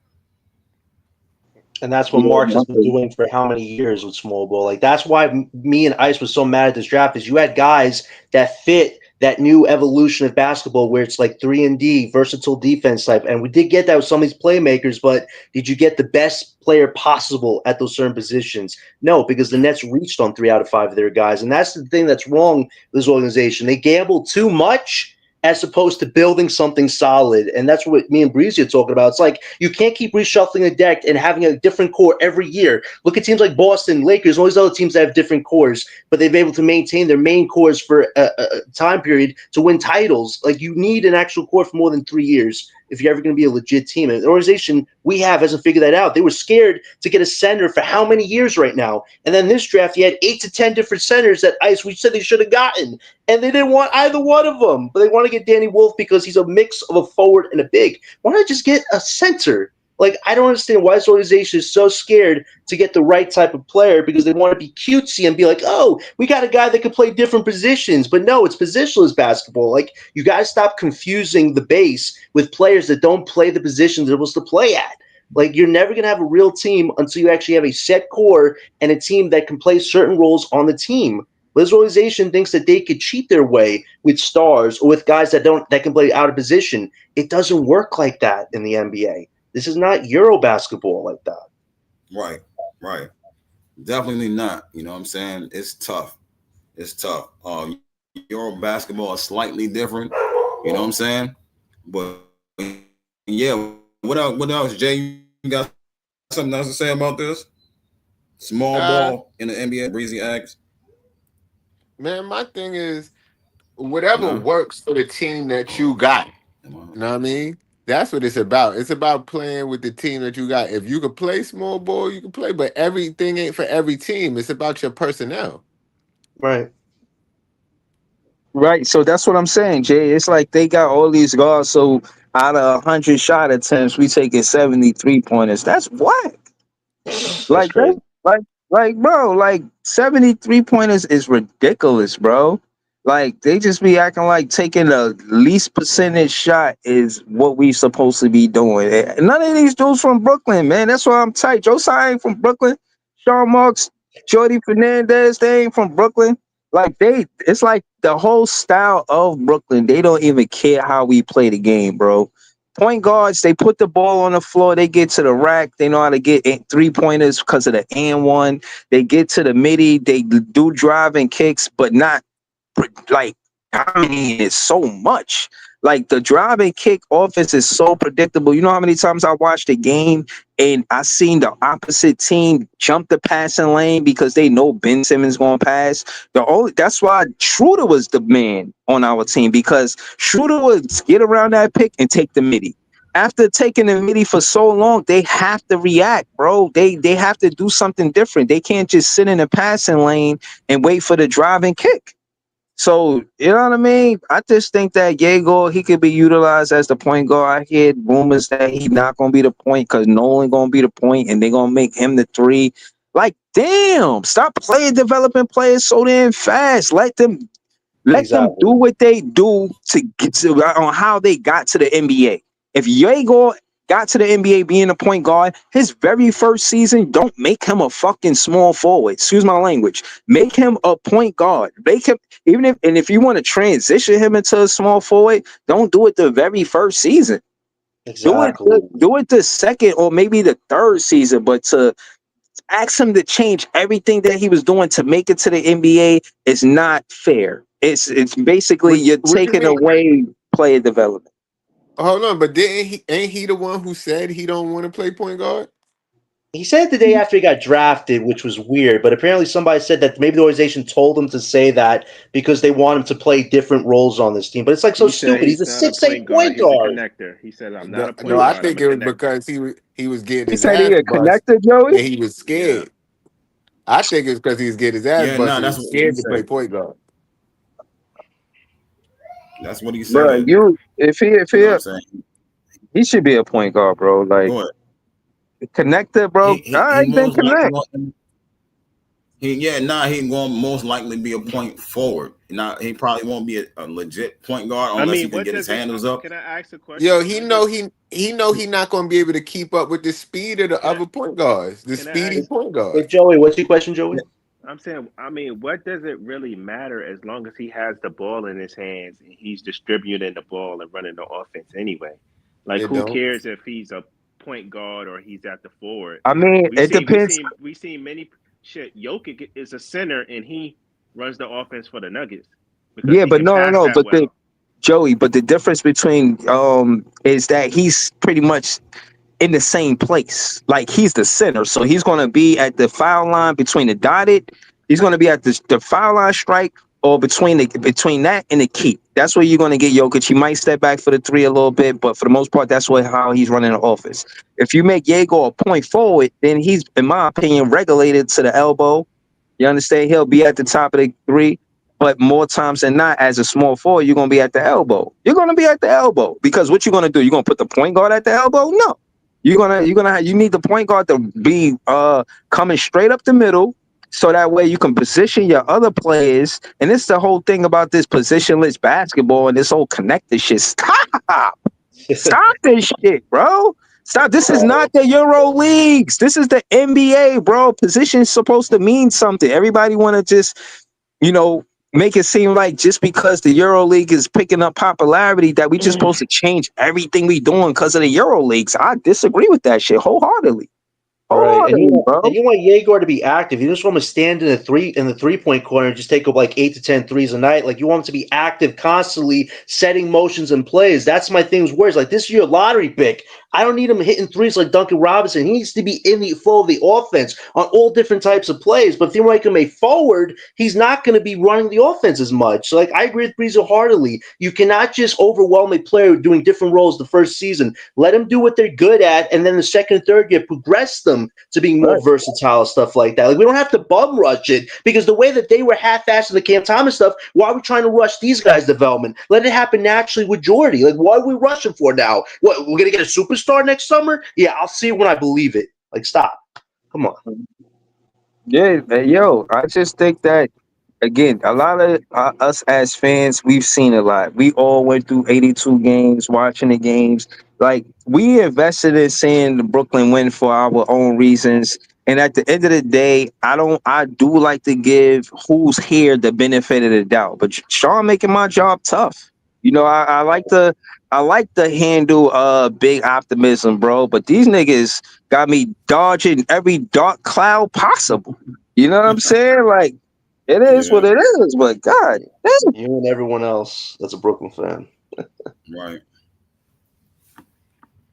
And that's what Yeah, Marks has been doing for how many years with small ball. Like that's why me and Ice was so mad at this draft is you had guys that fit that new evolution of basketball where it's like 3-and-D, versatile defense type. And we did get that with some of these playmakers, but did you get the best player possible at those certain positions? No, because the Nets reached on 3 out of 5 of their guys. And that's the thing that's wrong with this organization. They gamble too much as opposed to building something solid. And that's what me and Breezy are talking about. It's like you can't keep reshuffling the deck and having a different core every year. Look at teams like Boston, Lakers, all these other teams that have different cores, but they've been able to maintain their main cores for a time period to win titles. Like you need an actual core for more than 3 years if you're ever going to be a legit team. And the organization we have hasn't figured that out. They were scared to get a center for how many years right now? And then this draft, you had 8 to 10 different centers that Ice we said they should have gotten. And they didn't want either one of them. But they want to get Danny Wolf because he's a mix of a forward and a big. Why not just get a center? Like, I don't understand why this organization is so scared to get the right type of player because they want to be cutesy and be like, oh, we got a guy that could play different positions. But no, it's positionless basketball. Like, you got to stop confusing the base with players that don't play the positions they're supposed to play at. Like, you're never going to have a real team until you actually have a set core and a team that can play certain roles on the team. This organization thinks that they could cheat their way with stars or with guys that can play out of position. It doesn't work like that in the NBA. This is not Euro basketball like that. Right, right. Definitely not. You know what I'm saying? It's tough. It's tough. Euro basketball is slightly different. You know what I'm saying? But yeah, what else? What else, Jay? You got something else to say about this? Small Uh, ball in the NBA, Breezy X. man, my thing is whatever No. works for the team that you got. You know what I mean? That's what it's about. It's about playing with the team that you got. If you can play small ball, you can play, but everything ain't for every team. It's about your personnel. Right. Right. So that's what I'm saying, Jay. It's like they got all these guards. So out of 100 shot attempts, we taking 73 pointers. That's whack. That's Like that, crazy. like bro, like 73 pointers is ridiculous, bro. Like they just be acting like taking the least percentage shot is what we supposed to be doing. None of these dudes from Brooklyn, man. That's why I'm tight. Joe Tsai ain't from Brooklyn. Sean Marks, Jordy Fernandez, they ain't from Brooklyn. Like it's like the whole style of Brooklyn. They don't even care how we play the game, bro. Point guards, they put the ball on the floor, they get to the rack, they know how to get 3 pointers because of the and one. They get to the midi, they do driving kicks, but not like dominating it so much. Like the driving kick offense is so predictable. You know how many times I watched a game and I seen the opposite team jump the passing lane because they know Ben Simmons going to pass. That's why Schroeder was the man on our team because Schroeder would get around that pick and take the midi. After taking the midi for so long, they have to react, bro. They have to do something different. They can't just sit in the passing lane and wait for the driving kick. So, you know what I mean? I just think that Diego, he could be utilized as the point guard. I hear rumors that he's not going to be the point because Nolan going to be the point and they're going to make him the three. Like, damn, stop playing developing players so damn fast. Let them do Exactly. what they do to get to on how they got to the NBA. If Diego got to the NBA being a point guard, his very first season, don't make him a fucking small forward. Excuse my language. Make him a point guard. Make him if you want to transition him into a small forward, don't do it the very first season. Exactly. Do it the second or maybe the third season, but to ask him to change everything that he was doing to make it to the NBA is not fair. It's basically you're What you taking mean? away player development. Hold on, but didn't he? Ain't he the one who said he don't want to play point guard? He said it the day after he got drafted, which was weird. But apparently, somebody said that maybe the organization told him to say that because they want him to play different roles on this team. But it's like so He said stupid. He's a he's not a 6'8" point guard. point He's a guard. connector. He said, "I'm not No, a no, point I guard. I'm think a it was connector." because he was getting He his said he ass a bust connector, Joey. and he was Yeah. scared. I think it's because he was getting his ass Yeah, bust no, and he that's was what he scared to play said. point guard. That's what he Bro, said. you if You know what I'm saying? he should be a point guard, bro. Like Go ahead. connector, bro. All He right, then most likely connect. going He going to most likely be a point forward. He probably won't be a legit point guard I unless he mean, can what get his does it? handles up. Can I ask a Yo, question? he What know does he not gonna be able to keep up with the speed of the can I other point guards, the can I ask? speedy point Hey, guards. Joey, what's your question, Joey? I'm saying, I mean, what does it really matter as long as he has the ball in his hands and he's distributing the ball and running the offense anyway? Like, It who don't. cares if he's a point guard or he's at the forward? I mean, We it seen, we depends. seen, we seen many shit. Jokic is a center and he runs the offense for the Nuggets because Yeah, he but can no, no, pass no. that But the well. Joey, but the difference between is that he's pretty much in the same place. Like he's the center, so he's going to be at the foul line between the dotted. He's going to be at the foul line strike or between that and the key. That's where you're going to get Jokic. He might step back for the three a little bit, but for the most part, that's how he's running the offense. If you make Jaeger a point forward, then he's, in my opinion, regulated to the elbow. You understand? He'll be at the top of the three, but more times than not, as a small forward, you're going to be at the elbow. You're going to be at the elbow because what you're going to do? You're going to put the point guard at the elbow? No, you need the point guard to be coming straight up the middle, so that way you can position your other players. And this is the whole thing about this positionless basketball and this whole connected shit. Stop this shit, bro. Stop. This is not the Euro leagues. This is the NBA, bro. Position is supposed to mean something. Everybody want to just, you know, make it seem like just because the Euro League is picking up popularity that we just supposed to change everything we doing because of the Euro leagues. I disagree with that shit wholeheartedly. Right, and Wholeheartedly, bro. you want Yegor to be active. You just want him to stand in the 3 point corner and just take up like 8 to 10 threes a night. Like you want him to be active, constantly setting motions and plays. That's my thing with words. Like this is your lottery pick. I don't need him hitting threes like Duncan Robinson. He needs to be in the flow of the offense on all different types of plays. But if you make him a forward, he's not going to be running the offense as much. So like I agree with Breezer heartily. You cannot just overwhelm a player doing different roles the first season. Let them do what they're good at, and then the second and third year progress them to being more Right. versatile, stuff like that. Like we don't have to bum rush it because the way that they were half-assed in the Cam Thomas stuff, why are we trying to rush these guys' development? Let it happen naturally with Jordy. Like what are we rushing for now? What, we're gonna get a superstar next summer? Yeah, I'll see it when I believe it. Like stop. Come on. Yeah, yo, I just think that again, a lot of us as fans, we've seen a lot. We all went through 82 games, watching the games. Like we invested in seeing the Brooklyn win for our own reasons. And at the end of the day, I do like to give who's here the benefit of the doubt. But Sean making my job tough. You know, I like to handle big optimism, bro. But these niggas got me dodging every dark cloud possible. You know what I'm saying? Like it is what Yeah, it is, but God damn. You and everyone else that's a Brooklyn fan. right.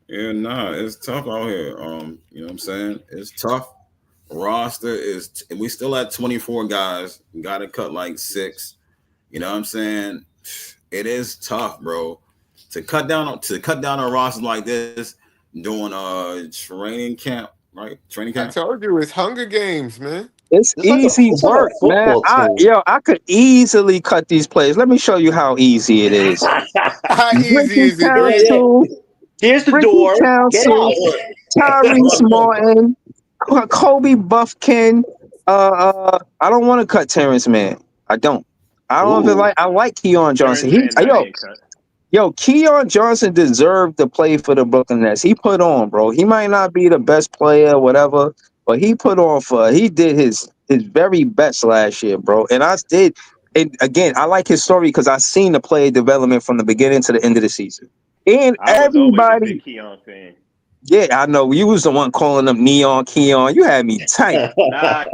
Yeah, nah, it's tough out here. You know what I'm saying? It's tough. Roster is we still at 24 guys. Got to cut like 6. You know what I'm saying? It is tough, bro. To cut down a roster like this during training camp, right? Training I camp. told you it's Hunger Games, man. It's easy It's like a work, man. football team. I could easily cut these plays. Let me show you how easy it is. How easy Ricky is it, Yeah, Breezy? yeah. Council, Here's the Ricky door. Get Council, Tyrese out. Martin, Kobe Buffkin. I don't want to cut Terrence Mann. I don't. I don't even Ooh. like. I like Keon Johnson. Terrence Mann not getting cut. Keon Johnson deserved to play for the Brooklyn Nets. He put on, bro. He might not be the best player, whatever, but he put on he did his very best last year, bro. And I did. And again, I like his story because I seen the player development from the beginning to the end of the season. And I was always a big everybody, Keon fan. yeah, I know you was the one calling him Neon Keon. You had me tight. Nah,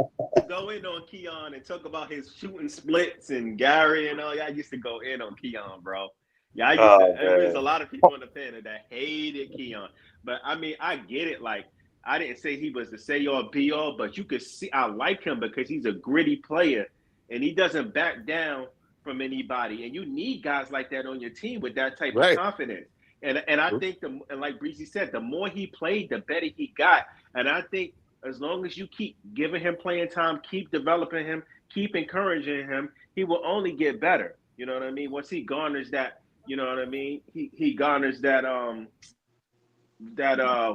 go in on Keon and talk about his shooting splits and Gary and all. Y'all used to go in on Keon, bro. Yeah, I used to. Oh There was man. a lot of people in the fan that hated Keon, but I mean, I get it. Like, I didn't say he was the say all be all, but you could see I like him because he's a gritty player and he doesn't back down from anybody. And you need guys like that on your team with that type of Right. confidence. And I think and like Breezy said, the more he played, the better he got. And I think as long as you keep giving him playing time, keep developing him, keep encouraging him, he will only get better. You know what I mean? Once he garners that, you know what I mean? He garners that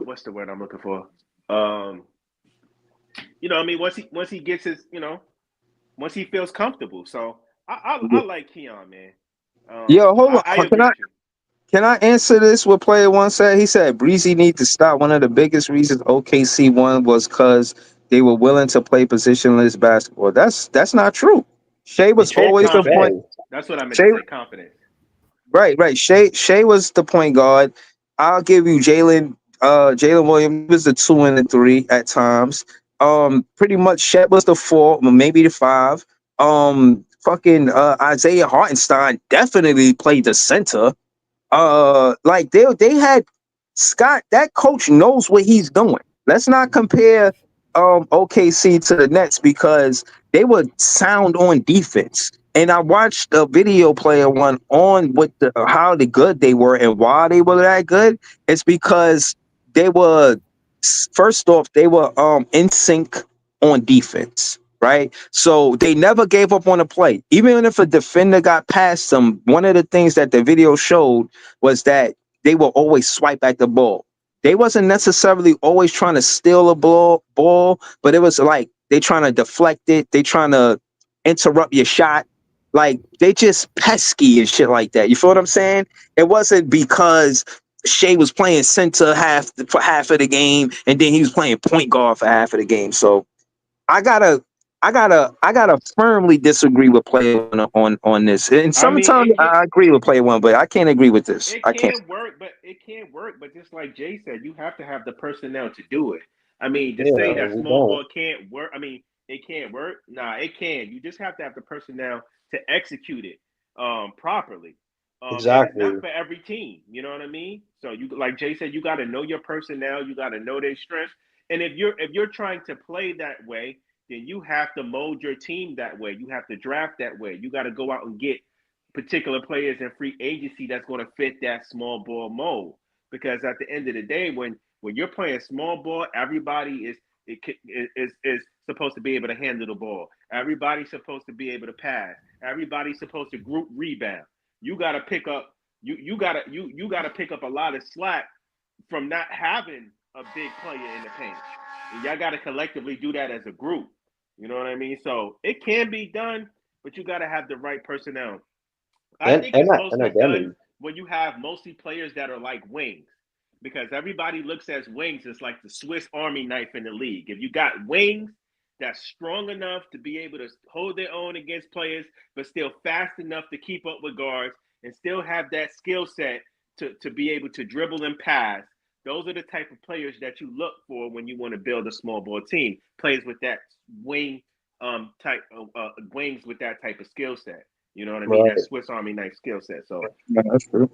what's the word I'm looking for? You know what I mean? Once he gets his, once he feels comfortable. So I like Keon, man. Yo, hold I on. agree with you. Can I answer this? What player one said? He said Breezy need to stop. One of the biggest reasons OKC won was because they were willing to play positionless basketball. That's not true. Shea They was traded always for the point. Shea. That's what I meant to Shea, say. Confidence. right. Shea was the point guard. I'll give you Jalen Williams was the 2 and the 3 at times. Pretty much Shet was the 4, maybe the 5. Fucking Isaiah Hartenstein definitely played the center. Like they had Scott, that coach knows what he's doing. Let's not compare OKC to the Nets because they were sound on defense. And I watched a video player one on what the how the good they were and why they were that good. It's because they were first off, they were in sync on defense, right? So they never gave up on a play. Even if a defender got past them, one of the things that the video showed was that they will always swipe at the ball. They wasn't necessarily always trying to steal a ball, but it was like they trying to deflect it. They trying to interrupt your shot. Like they just pesky and shit like that. You feel what I'm saying? It wasn't because Shea was playing center for half of the game, and then he was playing point guard for half of the game. So I gotta, I gotta firmly disagree with player one on this. And I mean, sometimes I agree with player one, but I can't agree with this. it I can't. can work, but it can't work. But just like Jay said, you have to have the personnel to do it. I mean, to say Yeah, that we small don't. ball can't work, I mean, it can't work. Nah, it can. You just have to have the personnel to execute it properly. And it's not Exactly. for every team. You know what I mean? So you, like Jay said, you got to know your personnel. You got to know their strengths. And if you're trying to play that way, then you have to mold your team that way. You have to draft that way. You got to go out and get particular players in free agency that's going to fit that small ball mold. Because at the end of the day, when you're playing small ball, everybody is supposed to be able to handle the ball. Everybody's supposed to be able to pass. Everybody's supposed to group rebound. You got to pick up you got to pick up a lot of slack from not having a big player in the paint. And y'all got to collectively do that as a group. You know what I mean? So it can be done, but you got to have the right personnel. I And think and it's an mostly done identity. when you have mostly players that are like wings, because everybody looks at wings as like the Swiss Army knife in the league. If you got wings that's strong enough to be able to hold their own against players, but still fast enough to keep up with guards and still have that skill set to be able to dribble and pass, those are the type of players that you look for when you want to build a small ball team. Players with that wing type of wings with that type of skill set. You know what I mean? That Right. Swiss Army knife skill set. So Yeah, that's true.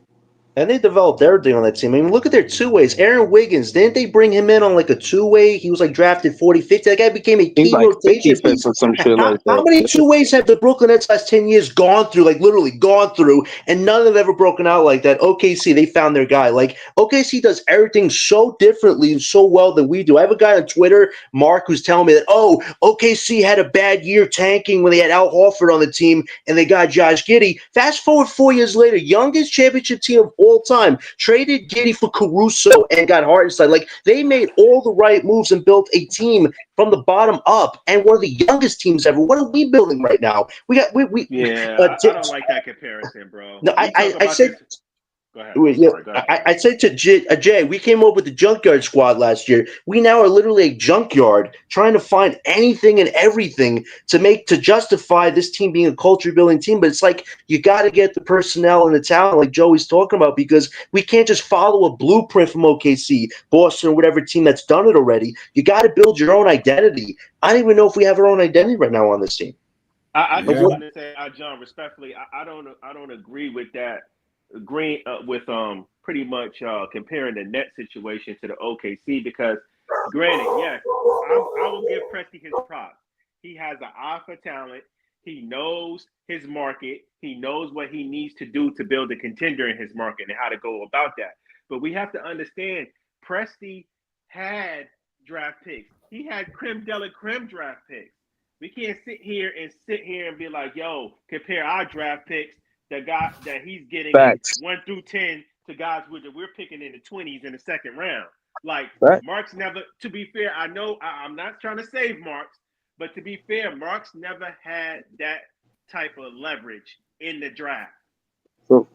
And they developed everything on that team. I mean, look at their two ways. Aaron Wiggins, didn't they bring him in on like a two-way? He was like drafted 40, 50. That guy became a He's key like rotation 55th piece. or some shit How, like how that. many two-ways have the Brooklyn Nets last 10 years gone through, like literally gone through, and none have ever broken out like that? OKC, they found their guy. Like, OKC does everything so differently and so well than we do. I have a guy on Twitter, Mark, who's telling me that, oh, OKC had a bad year tanking when they had Al Horford on the team and they got Josh Giddey. Fast forward 4 years later, youngest championship team of all time, traded Giddey for Caruso and got Hartenstein. Like they made all the right moves and built a team from the bottom up, and one of the youngest teams ever. What are we building right now? We got we. yeah, I don't like that comparison, bro. No, We talk I about said this. Go ahead. I'm yeah, sorry. Go ahead. I said to Jay, we came up with the junkyard squad last year. We now are literally a junkyard trying to find anything and everything to justify this team being a culture building team. But it's like you got to get the personnel and the talent, like Joey's talking about, because we can't just follow a blueprint from OKC, Boston, or whatever team that's done it already. You got to build your own identity. I don't even know if we have our own identity right now on this team. I Like just Yeah. what? want to say, John, respectfully, I don't agree with that. Agree with pretty much comparing the net situation to the OKC because, granted, yes, I will give Presti his props. He has an eye for talent. He knows his market. He knows what he needs to do to build a contender in his market and how to go about that. But we have to understand, Presti had draft picks. He had creme de la creme draft picks. We can't sit here and be like, yo, compare our draft picks, the guy that he's getting in Facts. 1 through 10 to guys that we're picking in the 20s in the second round. Like Right. Mark's never. To be fair, I know I'm not trying to save Marks, But to be fair, Marks never had that type of leverage in the draft. So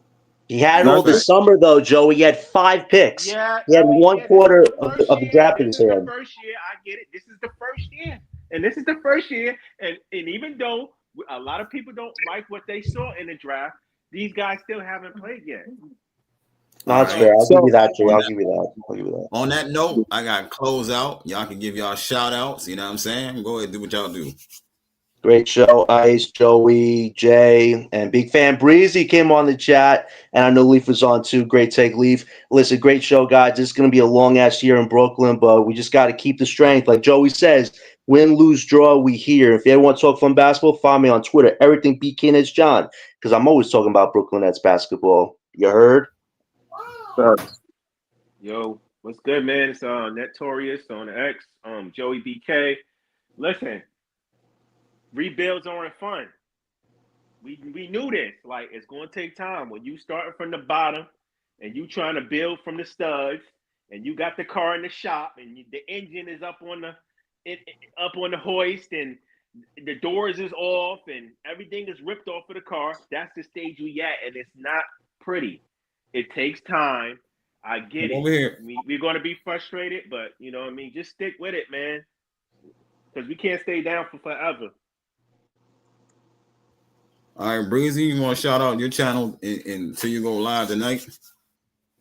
He had it not all the just, summer, though, Joe. He had 5 picks. Yeah, He had I mean, one yeah, this is quarter the first of the year. draft in This his is the hand. first year. I get it. This is the first year. And this is the first year. And even though a lot of people don't like what they saw in the draft, these guys still haven't played yet. No, All that's fair. right. I'll give you so that, Jay. On I'll that give you that. I'll give you that. on that note, I got to close out. Y'all can give y'all shout outs. You know what I'm saying? Go ahead, do what y'all do. Great show, Ice, Joey, Jay, and big fan Breezy came on the chat, and I know Leaf was on too. Great take, Leaf. Listen, great show, guys. This is going to be a long ass year in Brooklyn, but we just got to keep the strength. Like Joey says, win, lose, draw, we here. If you ever want to talk fun basketball, follow me on Twitter. Everything BK is John, because I'm always talking about Brooklyn Nets basketball. You heard? Yo, what's good, man? It's Notorious on X, Joey BK. Listen, rebuilds aren't fun. We knew this. Like, it's going to take time. When you starting from the bottom and you trying to build from the studs, and you got the car in the shop, and the engine is up on the hoist, and the doors is off, and everything is ripped off of the car. That's the stage we at, and it's not pretty. It takes time. I get Come it. over here. We're going to be frustrated, but you know what I mean? Just stick with it, man, because we can't stay down for forever. All right, Breezy, you want to shout out your channel until you go live tonight?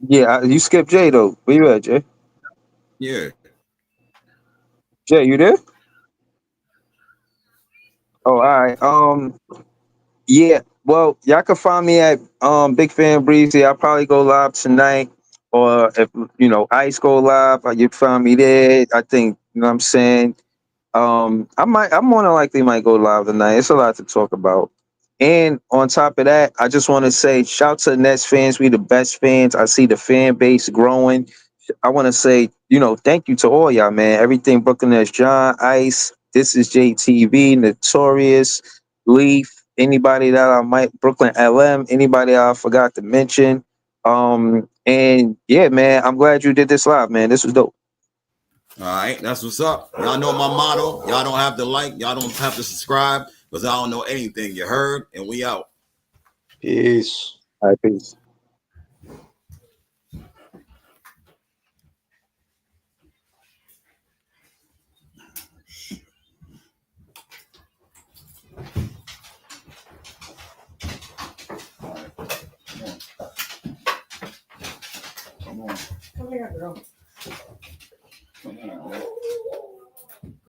yeah, you skipped Jay though. Where you at, Jay? Yeah. Jay, you there? Oh, all right. Yeah. Well, y'all can find me at Big Fan Breezy. I'll probably go live tonight, or if Ice go live, you can find me there. I think what I'm saying. I more than likely might go live tonight. It's a lot to talk about. And on top of that, I just want to say shout to the Nets fans. We the best fans. I see the fan base growing. I want to say, thank you to all y'all, man. Everything Brooklyn Nets, John, Ice. This is JTV, Notorious, Leaf. Anybody that I might Brooklyn LM. Anybody I forgot to mention. And yeah, man, I'm glad you did this live, man. This was dope. All right, that's what's up. Y'all know my motto. Y'all don't have to like. Y'all don't have to subscribe because I don't know anything. You heard? And we out. Peace. All right, peace. Come on. Come here, girl. Come on, girl.